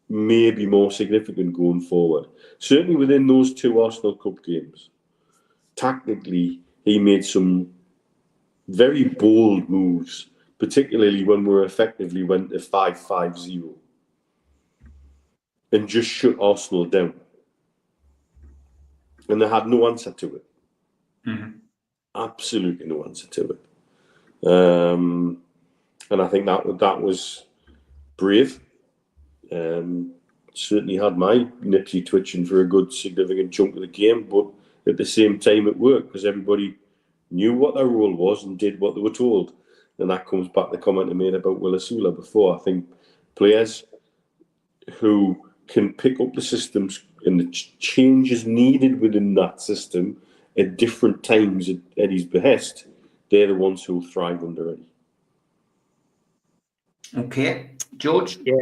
may be more significant going forward. Certainly within those 2 Arsenal Cup games, tactically, he made some very bold moves, particularly when we effectively went to 5-5-0 and just shut Arsenal down. And they had no answer to it. Mm-hmm. Absolutely no answer to it. And I think that was brave. Certainly had my nipsy twitching for a good significant chunk of the game, but at the same time it worked because everybody knew what their role was and did what they were told. And that comes back to the comment I made about Willisula before. I think players who can pick up the systems and the changes needed within that system at different times at Eddie's behest, they're the ones who will thrive under Eddie. Okay, George? Yeah.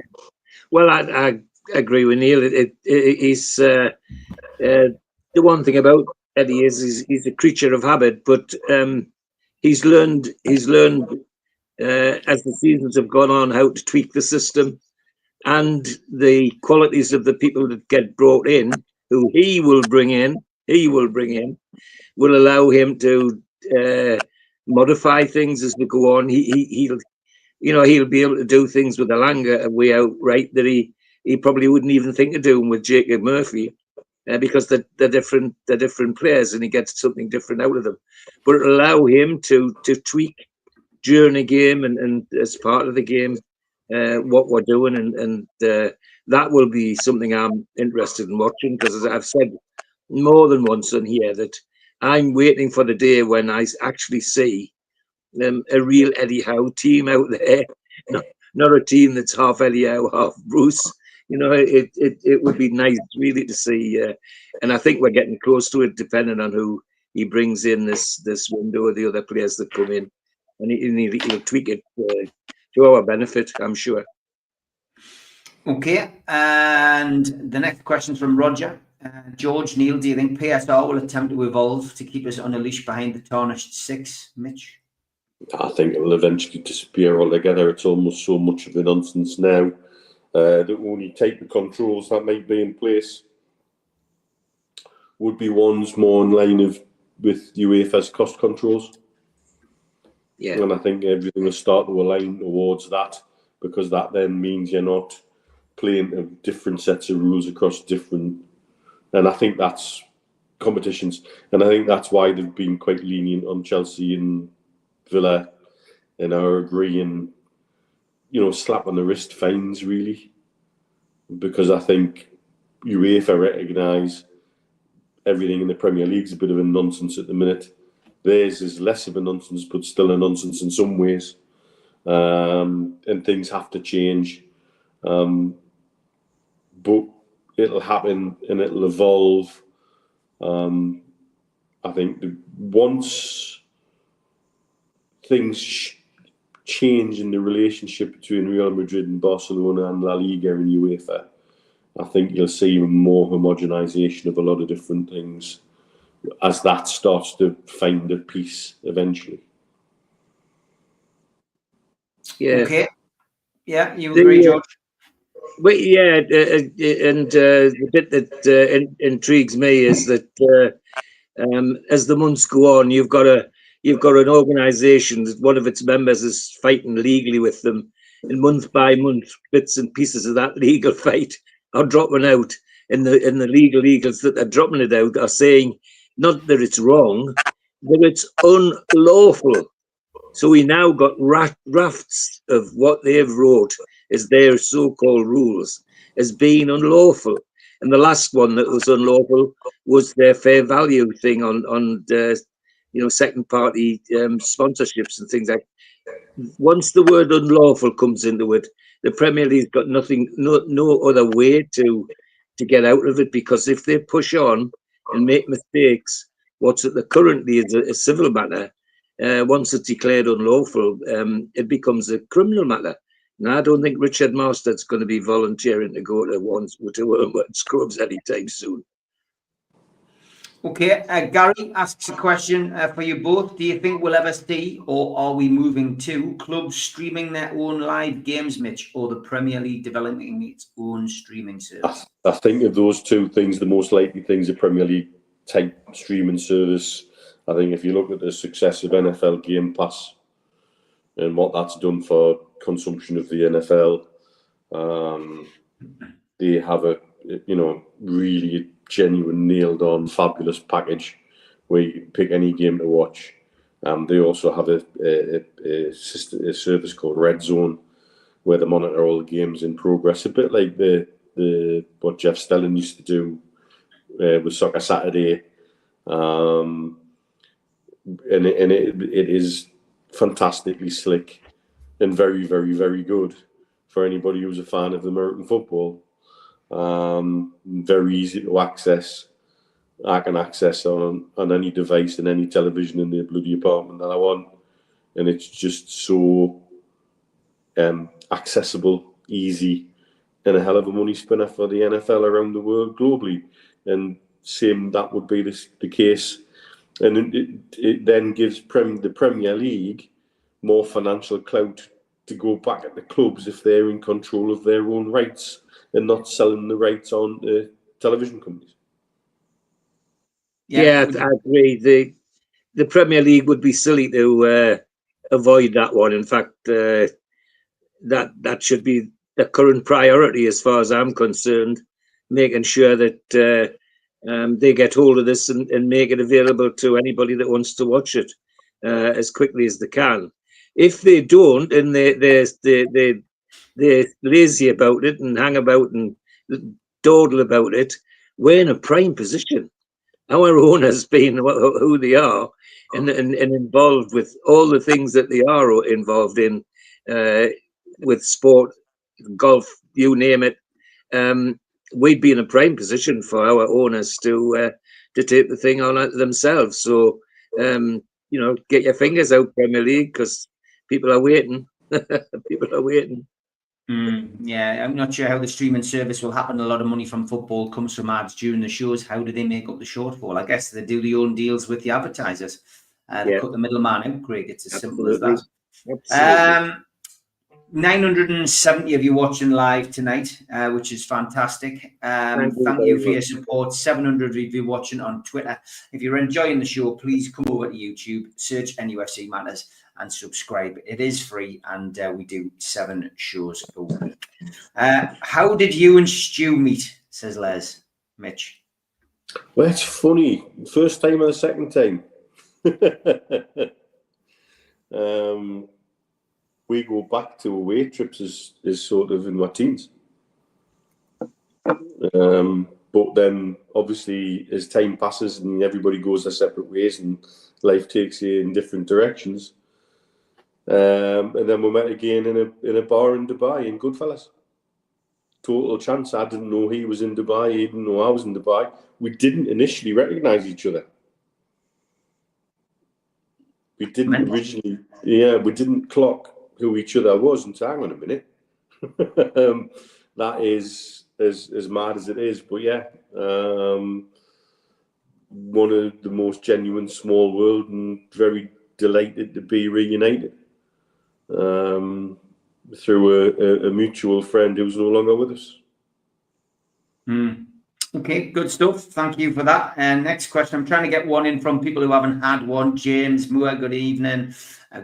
Well, I agree with Neil. He's the one thing about Eddie is he's a creature of habit, but he's learned as the seasons have gone on how to tweak the system, and the qualities of the people that get brought in, who he will bring in, will allow him to modify things as we go on. He'll be able to do things with Elanga way outright that he probably wouldn't even think of doing with Jacob Murphy, because they're different players, and he gets something different out of them. But it'll allow him to tweak during a game and as part of the game what we're doing, and that will be something I'm interested in watching, because as I've said more than once on here, that I'm waiting for the day when I actually see a real Eddie Howe team out there, not a team that's half Eddie Howe, half Bruce. It would be nice really to see, and I think we're getting close to it, depending on who he brings in this window or the other players that come in, and he'll tweak it to our benefit, I'm sure. Okay, and the next question is from Roger. George, Neil, do you think PSR will attempt to evolve to keep us on a leash behind the tarnished 6? Mitch? I think it will eventually disappear altogether. It's almost so much of a nonsense now. The only type of controls that might be in place would be ones more in line with UEFA's cost controls. Yeah. And I think everything will start to align towards that, because that then means you're not playing different sets of rules across different. And I think that's competitions. And I think that's why they've been quite lenient on Chelsea and Villa, and are agreeing, slap on the wrist fines, really. Because I think UEFA recognise everything in the Premier League's a bit of a nonsense at the minute. Theirs is less of a nonsense, but still a nonsense in some ways. And things have to change. But it'll happen and it'll evolve. I think once things change in the relationship between Real Madrid and Barcelona and La Liga and UEFA, I think you'll see even more homogenisation of a lot of different things as that starts to find a peace eventually. Yeah. Okay. Yeah, you agree, George? Well, yeah, and the bit that intrigues me is that as the months go on, you've got an organisation that one of its members is fighting legally with them, and month by month, bits and pieces of that legal fight are dropping out, and the legal eagles that are dropping it out are saying not that it's wrong, but it's unlawful. So we now got rafts of what they've wrote as their so-called rules as being unlawful. And the last one that was unlawful was their fair value thing on second party sponsorships and things like that. Once the word unlawful comes into it, the Premier League's got no other way to get out of it, because if they push on and make mistakes, what's currently is a civil matter, once it's declared unlawful, it becomes a criminal matter. And I don't think Richard Marsted's going to be volunteering to go to Scrubs anytime soon. Okay, Gary asks a question for you both. Do you think we'll ever see, or are we moving to, clubs streaming their own live games, Mitch, or the Premier League developing its own streaming service? I think of those two things, the most likely things, a Premier League type streaming service. I think if you look at the success of NFL Game Pass and what that's done for consumption of the NFL, they have a really genuine, nailed on, fabulous package where you can pick any game to watch. They also have a service called Red Zone where they monitor all the games in progress, a bit like the what Jeff Stelling used to do with Soccer Saturday, and it is fantastically slick and very, very, very good for anybody who's a fan of American football. Very easy to access. I can access on any device and any television in the bloody apartment that I want, and it's just so accessible, easy, and a hell of a money spinner for the NFL around the world globally. And same that would be the case, and it then gives the Premier League more financial clout to go back at the clubs if they're in control of their own rights and not selling the rights on to television companies. Yeah, I agree. The Premier League would be silly to avoid that one. In fact, that should be the current priority as far as I'm concerned, making sure that they get hold of this and make it available to anybody that wants to watch it as quickly as they can. If they don't, and they're lazy about it and hang about and dawdle about it, we're in a prime position. Our owners being who they are and involved with all the things that they are involved in with sport, golf, you name it, we'd be in a prime position for our owners to take the thing on themselves. So, get your fingers out, Premier League, because people are waiting. People are waiting. Yeah, I'm not sure how the streaming service will happen. A lot of money from football comes from ads during the shows. How do they make up the shortfall? I guess they do their own deals with the advertisers. They cut the middleman out. Great, it's as simple as that. Absolutely. 970 of you watching live tonight, which is fantastic. Thank you for your support. 700 of you watching on Twitter. If you're enjoying the show, please come over to YouTube, search NUFC Matters, and subscribe. It is free, and we do 7 shows a week. How did you and Stu meet, says Les? Mitch. Well, it's funny. First time or the second time? We go back to away trips as sort of in my teens. But then, obviously, as time passes and everybody goes their separate ways and life takes you in different directions, and then we met again in a bar in Dubai, in Goodfellas. Total chance. I didn't know he was in Dubai. He didn't know I was in Dubai. We didn't initially recognise each other. We didn't originally. Yeah, we didn't clock who each other was until, hang on a minute. That is as mad as it is. But yeah, one of the most genuine small world, and very delighted to be reunited through a mutual friend who's no longer with us. Okay, good stuff. Thank you for that. And next question, I'm trying to get one in from people who haven't had one. James Moore, good evening.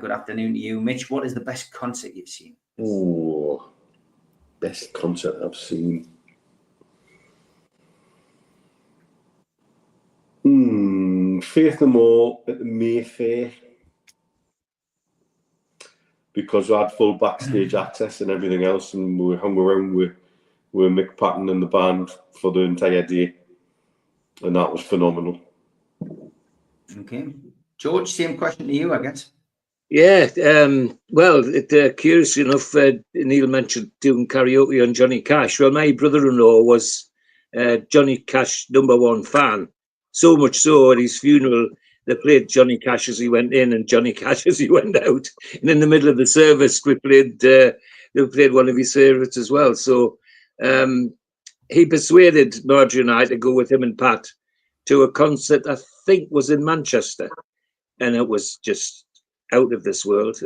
Good afternoon to you. Mitch, what is the best concert you've seen? Oh, best concert I've seen. Faith No More at the Mayfair, because I had full backstage access and everything else, and we hung around with Mick Patton and the band for the entire day, and that was phenomenal. Okay, George, same question to you, I guess. Yeah, well, curious enough, Neil mentioned doing karaoke on Johnny Cash. Well, my brother-in-law was Johnny Cash #1 fan, so much so at his funeral they played Johnny Cash as he went in and Johnny Cash as he went out. And in the middle of the service, they played one of his favourites as well. So he persuaded Marjorie and I to go with him and Pat to a concert I think was in Manchester, and it was just out of this world.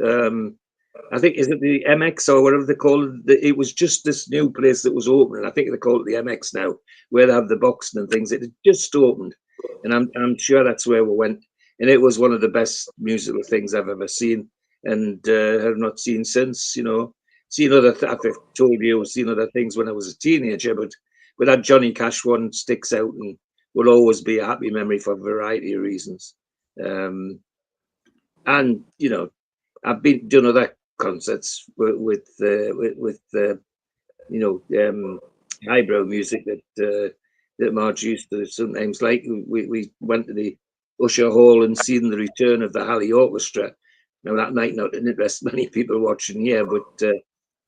I think, is it the MX or whatever they call it? It was just this new place that was opening. I think they call it the MX now, where they have the boxing and things. It had just opened, and I'm sure that's where we went. And it was one of the best musical things I've ever seen, and have not seen since. You know, seen other. I've told you, I've seen other things when I was a teenager, but that Johnny Cash one sticks out and will always be a happy memory for a variety of reasons. And you know, I've been done other concerts with highbrow music that Marge used to sometimes like. We went to the Usher Hall and seen the return of the Halley Orchestra. Now that might not interest many people watching here, but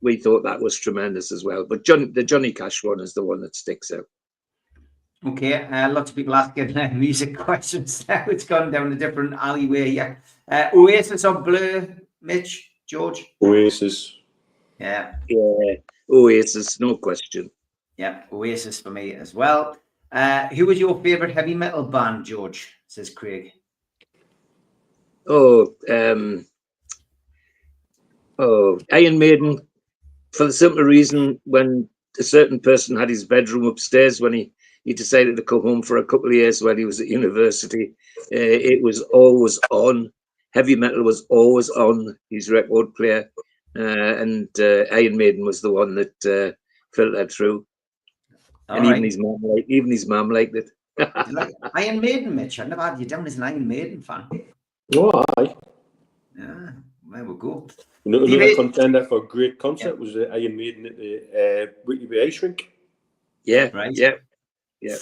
we thought that was tremendous as well. But the Johnny Cash one is the one that sticks out. Okay, lots of people asking music questions now. It's gone down a different alleyway here. Oasis or Blur, Mitch, George? Oasis. Yeah. Yeah, Oasis, no question. Yeah, Oasis for me as well. Who was your favourite heavy metal band, George? Says Craig. Iron Maiden, for the simple reason when a certain person had his bedroom upstairs when he decided to come home for a couple of years when he was at university, it was always on. Heavy metal was always on his record player, and Iron Maiden was the one that filtered through. All and right. even his mum liked it. Like Iron Maiden, Mitch. I never had you down as an Iron Maiden fan. Oh, aye. Yeah, there we go. Another contender for a great concert was Iron Maiden at the Whitney Bay Ice Rink. Yeah, right. Yeah.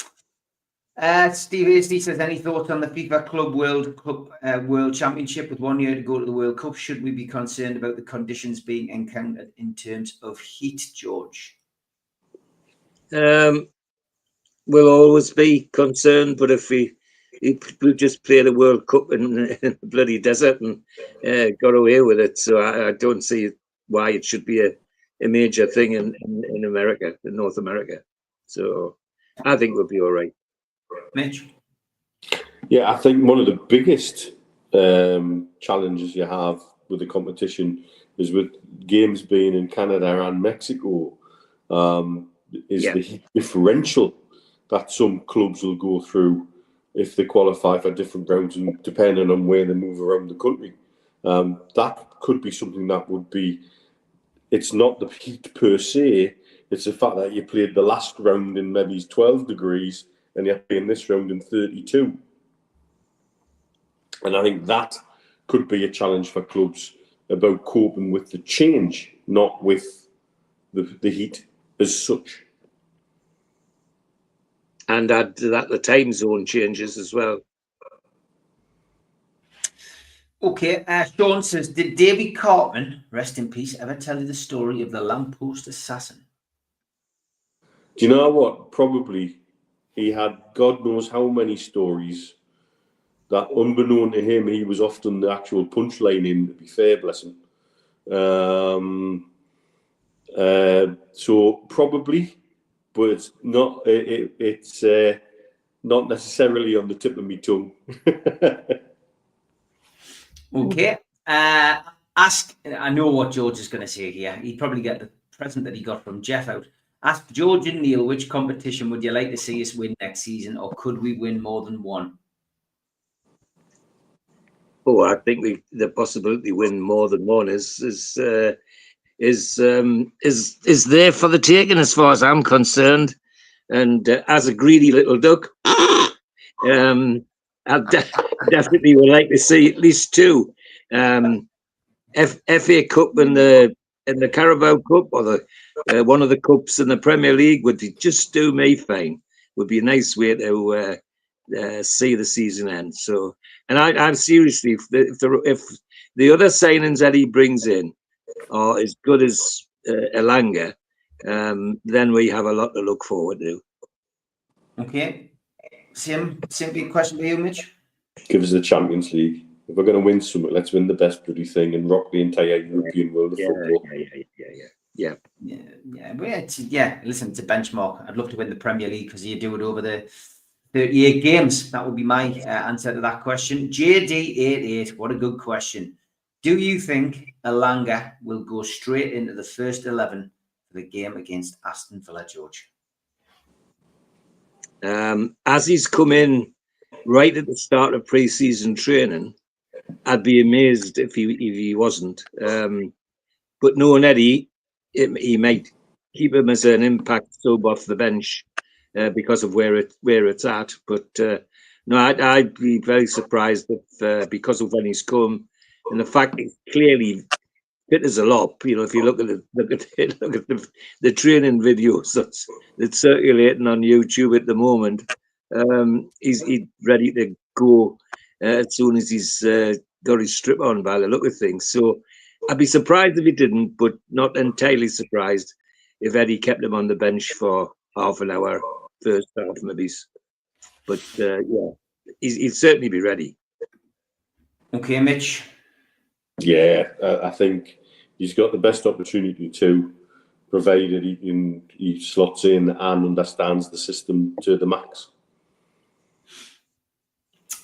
Steve Hasty says, any thoughts on the FIFA Club World Cup World Championship with 1 year to go to the World Cup? Should we be concerned about the conditions being encountered in terms of heat, George? We'll always be concerned, but if we just played the World Cup in the bloody desert and got away with it, so I don't see why it should be a major thing in America, in North America. So I think we'll be all right. Mitch? Yeah, I think one of the biggest challenges you have with the competition is with games being in Canada and Mexico, the heat differential that some clubs will go through if they qualify for different rounds and depending on where they move around the country. That could be something that would be, it's not the heat per se, it's the fact that you played the last round in maybe 12 degrees and you're playing this round in 32. And I think that could be a challenge for clubs about coping with the change, not with the heat as such. And add to that the time zone changes as well. Okay, Sean says, did Davy Cartman, rest in peace, ever tell you the story of the lamppost assassin? Do you know what? Probably. He had God knows how many stories that, unbeknown to him, he was often the actual punchline in, to be fair, bless him. So probably, but it's not. It's not necessarily on the tip of my tongue. Okay. I know what George is going to say here. He'd probably get the present that he got from Jeff out. Ask George and Neil, which competition would you like to see us win next season, or could we win more than one? Oh, I think the possibility to win more than one is there for the taking, as far as I'm concerned. And as a greedy little duck, I definitely would like to see at least two. FA Cup and the Carabao Cup, or the one of the cups in the Premier League would just do me fine. Would be a nice way to see the season end. So, and I'm seriously, if the other signings that he brings in are as good as Elanga, then we have a lot to look forward to. Okay. Same big question for you, Mitch. Give us the Champions League. If we're going to win something, let's win the best bloody thing and rock the entire European world of football. Yeah. Listen, it's a benchmark. I'd love to win the Premier League because you do it over the 38 games. That would be my answer to that question. JD88, what a good question. Do you think Elanga will go straight into the first 11 for the game against Aston Villa, George? As he's come in right at the start of pre-season training, I'd be amazed if he wasn't. But knowing Eddie, he might keep him as an impact sub off the bench because of where it's at. But no, I'd be very surprised if because of when he's come and the fact he's clearly fit as a lop. You know, if you look at the training videos that's circulating on YouTube at the moment, he's ready to go as soon as he's got his strip on by the look of things. So I'd be surprised if he didn't, but not entirely surprised if Eddie kept him on the bench for half an hour, first half maybe. But yeah, he'd certainly be ready. Okay, Mitch. Yeah, I think he's got the best opportunity to, provided he slots in and understands the system to the max.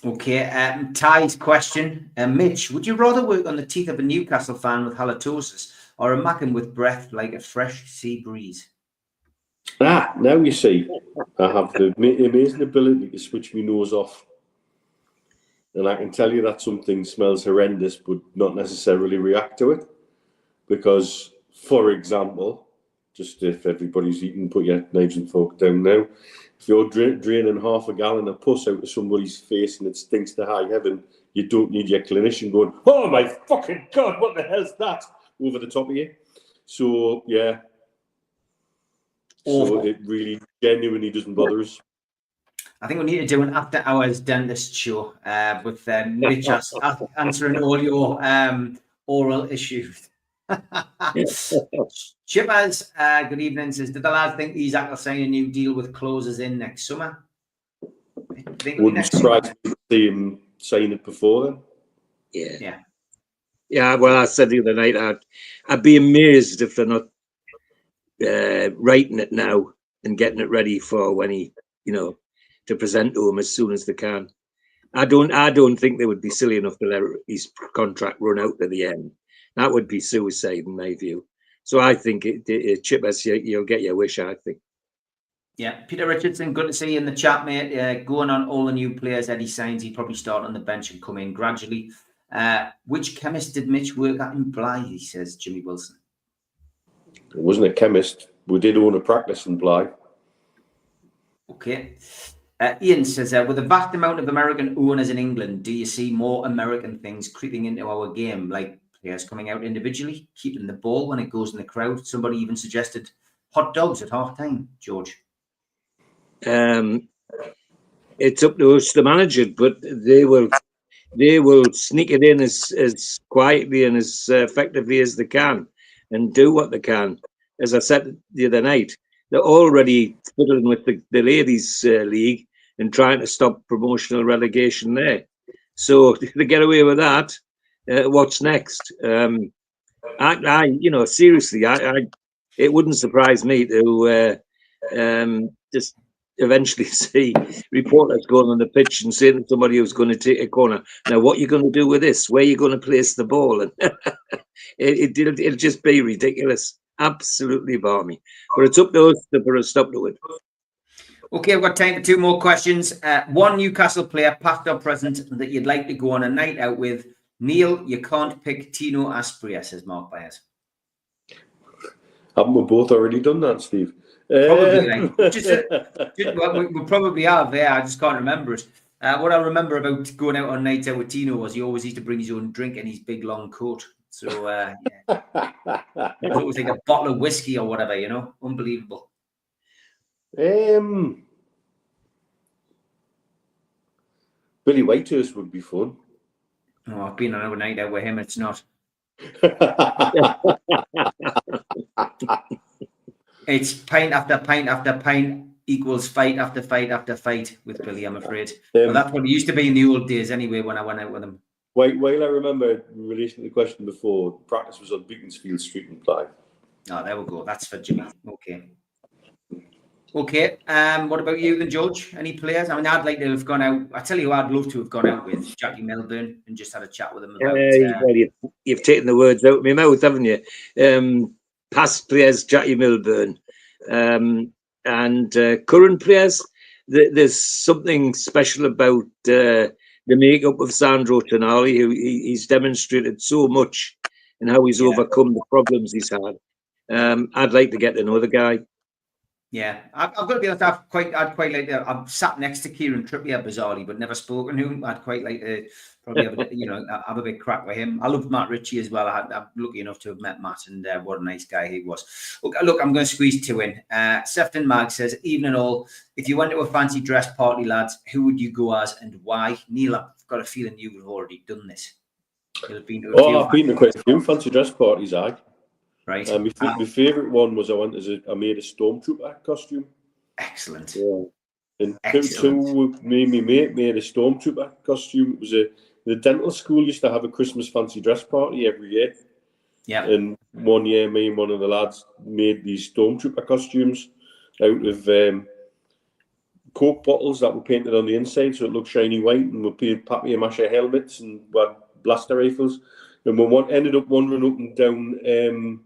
Okay, Ty's question. Mitch, would you rather work on the teeth of a Newcastle fan with halitosis or a Mackin with breath like a fresh sea breeze? Now you see, I have the amazing ability to switch my nose off. And I can tell you that something smells horrendous, but not necessarily react to it. Because, for example, just if everybody's eating, put your knives and fork down now. If you're draining half a gallon of pus out of somebody's face and it stinks to high heaven, you don't need your clinician going, "Oh my fucking God, what the hell's that?" over the top of you. So, yeah. Awful. So it really genuinely doesn't bother us. I think we need to do an after-hours dentist show with Mitch answering all your oral issues. Chippers, good evening, says, did the lads think Isaac will sign a new deal with clauses in next summer? Wouldn't surprise me to see him sign it before then. Yeah, well, I said the other night, I'd be amazed if they're not writing it now and getting it ready for when he, to present to him as soon as they can. I don't think they would be silly enough to let his contract run out to the end. That would be suicide in my view. So I think Chippers, you'll get your wish, I think. Yeah, Peter Richardson, good to see you in the chat, mate. Going on all the new players Eddie signs, he'd probably start on the bench and come in gradually. Which chemist did Mitch work at in Blythe, he says, Jimmy Wilson? It wasn't a chemist. We did own a practice in Blythe. Okay. Ian says, with a vast amount of American owners in England, do you see more American things creeping into our game, like players coming out individually, keeping the ball when it goes in the crowd? Somebody even suggested hot dogs at half-time, George. It's up to us to manage it, but they will sneak it in as quietly and as effectively as they can and do what they can. As I said the other night, they're already fiddling with the ladies' league and trying to stop promotional relegation there. So if they get away with that, what's next? Seriously, it wouldn't surprise me to just eventually see reporters going on the pitch and saying to somebody who's going to take a corner, "Now, what are you going to do with this? Where are you going to place the ball?" And it'll just be ridiculous. Absolutely balmy. But it's up to us to put a stop to it. Okay, I've got time for two more questions. One Newcastle player, past or present, that you'd like to go on a night out with. Neil, you can't pick Tino Asprilla, says Mark Byers. Haven't we both already done that, Steve? Probably. We probably have, yeah. I just can't remember it. What I remember about going out on nights out with Tino was he always used to bring his own drink in his big long coat. So, yeah. It was always like a bottle of whiskey or whatever, Unbelievable. Billy Whitehurst would be fun. Oh, I've been on a night out with him. It's not. It's pint after pint after pint equals fight after fight after fight with Billy, I'm afraid. Well, that's what it used to be in the old days anyway when I went out with him. While I remember, in relation to the question before, practice was on Beaconsfield Street in Blythe. Oh, there we go. That's for Jimmy. Okay. Okay. What about you then, George? Any players? I mean, I'd like to have gone out. I tell you, who I'd love to have gone out with Jackie Milburn and just had a chat with him about. Well, you've taken the words out of my mouth, haven't you? Past players, Jackie Milburn, and current players. There's something special about the makeup of Sandro Tonali, who he's demonstrated so much and how he's overcome the problems he's had. I'd like to get to know the guy. Yeah, I've got to be honest. I'd quite like to. I've sat next to Kieran Trippier bizarrely, but never spoken to him. I'd quite like to probably have have a bit crack with him. I love Matt Ritchie as well. I'm lucky enough to have met Matt, and what a nice guy he was. Look, I'm going to squeeze two in. Sefton Mag says, "Evening all. If you went to a fancy dress party, lads, who would you go as and why?" Neil, I've got a feeling you have already done this. I've been to quite a few fancy dress parties. Right. My favourite one was I made a stormtrooper costume. Excellent. Yeah. And two me mate made a stormtrooper costume. It was the dental school used to have a Christmas fancy dress party every year. Yeah. And one year, me and one of the lads made these stormtrooper costumes out of Coke bottles that were painted on the inside so it looked shiny white, and we painted papier-mâché helmets and blaster rifles. And we ended up wandering up and down.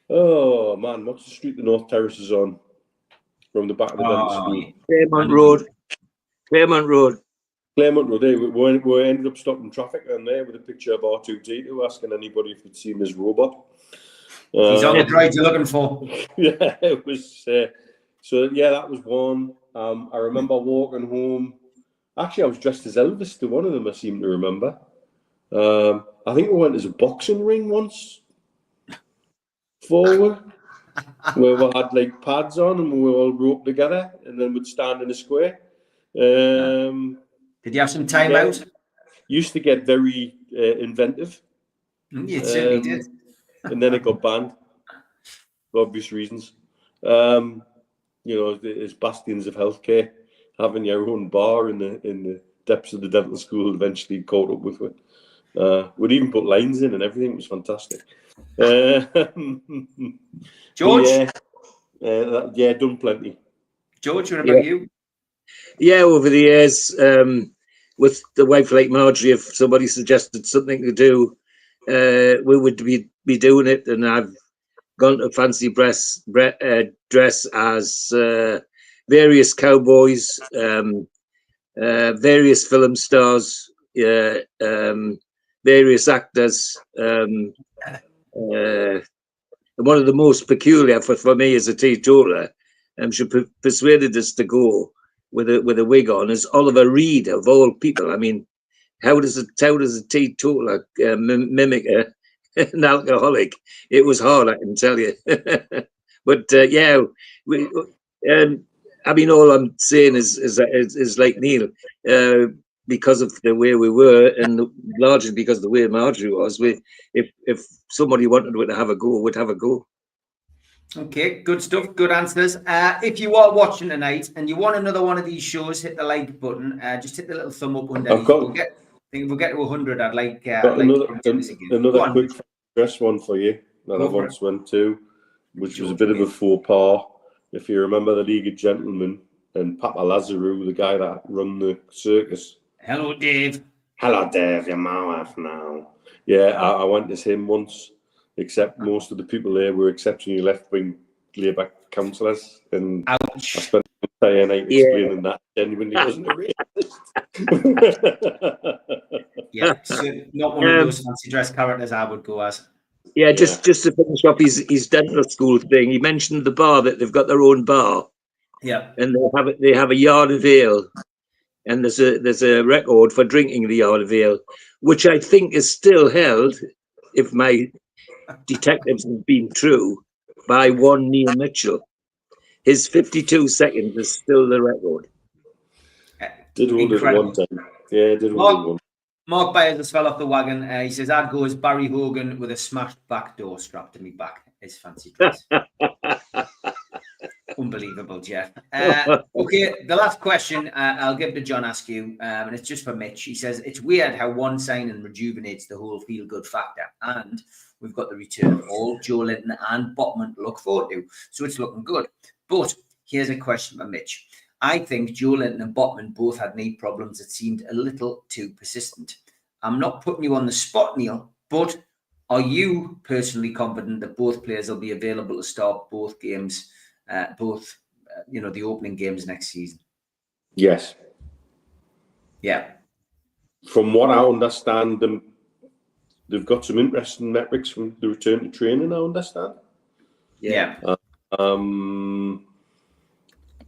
Oh man, what's the street the North Terrace is on? From the back of the dental school. Claremont Road. Claremont Road. We ended up stopping traffic on there with a picture of R2D2 asking anybody if they'd seen this robot. He's on the drive you're looking for. Yeah, it was. That was one. I remember walking home. Actually, I was dressed as Elvis to one of them, I seem to remember. I think we went as a boxing ring once. Forward, where we had like pads on and we were all roped together, and then we'd stand in a square. Did you have some time out? Used to get very inventive. You certainly did. And then it got banned for obvious reasons. It's bastions of healthcare. Having your own bar in the depths of the dental school eventually caught up with it. We'd even put lines in and everything. It was fantastic. George? Done plenty. George, what about you? Yeah, over the years, with the wife like Marjorie, if somebody suggested something to do, we would be doing it. And I've gone to fancy dress as various cowboys, various film stars, various actors. One of the most peculiar for me as a teetotaler, she persuaded us to go with a wig on, is Oliver Reed of all people. I mean, how does a teetotaler mimic an alcoholic? It was hard, I can tell you. But all I'm saying is like Neil, because of the way we were, and largely because of the way Marjorie was, if somebody wanted to have a go, would have a go. Okay, good stuff, good answers. If you are watching tonight and you want another one of these shows, hit the like button. Just hit the little thumb up underneath. If we get to 100, I'd like another quick dress one for you that I once went to, which was a bit of a faux pas. If you remember the League of Gentlemen and Papa Lazarou, the guy that run the circus. Hello, Dave. Hello, Dave. You're my wife now. Yeah, I went as him once, except most of the people there were exceptionally left-wing Labour councillors. And ouch. I spent the entire night explaining that genuinely wasn't a racist. Yeah, so not one of those fancy dress characters I would go as. Yeah, just to finish up his dental school thing, he mentioned the bar, that they've got their own bar. Yeah. And they have a yard of ale. And there's a record for drinking the yard of ale, which I think is still held, if my detectives have been true, by one Neil Mitchell. His 52 seconds is still the record. Did hold it one time. Yeah, did hold it one. Mark Byers has fell off the wagon. He says, I'd go as Barry Hogan with a smashed back door strapped to me back. His fancy dress. Unbelievable, Jeff. Okay, the last question I'll give to John Askew, and it's just for Mitch. He says, it's weird how one signing rejuvenates the whole feel-good factor, and we've got the return of all Joe Linton and Botman to look forward to, so it's looking good. But Here's a question by Mitch. I think Joe Linton and Botman both had knee problems that seemed a little too persistent. I'm not putting you on the spot, Neil, but are you personally confident that both players will be available to start both games, the opening games next season? Yes. Yeah. From what I understand, they've got some interesting metrics from the return to training, I understand. Yeah. And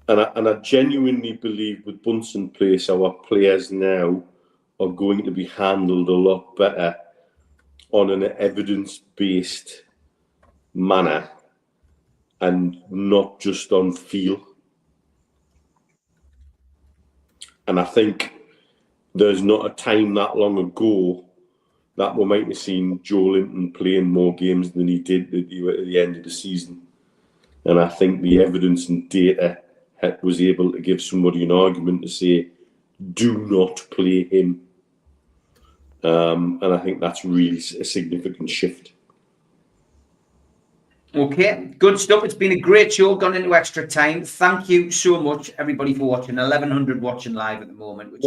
I genuinely believe with Bunsen place, our players now are going to be handled a lot better on an evidence-based manner and not just on feel. And I think there's not a time that long ago that we might have seen Joe Linton playing more games than he did at the end of the season. And I think the evidence and data was able to give somebody an argument to say, do not play him. And I think that's really a significant shift. Okay, good stuff. It's been a great show, gone into extra time. Thank you so much, everybody, for watching. 1,100 watching live at the moment, which is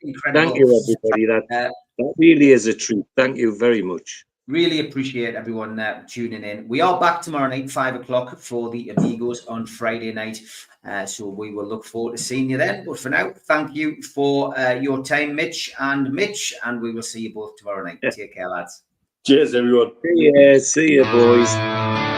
incredible. Thank you, everybody. That really is a treat. Thank you very much. Really appreciate everyone tuning in. We are back tomorrow night, 5 o'clock, for the Amigos on Friday night. So we will look forward to seeing you then. But for now, thank you for your time, Mitch, and we will see you both tomorrow night. Take care, lads. Cheers, everyone. See you, boys.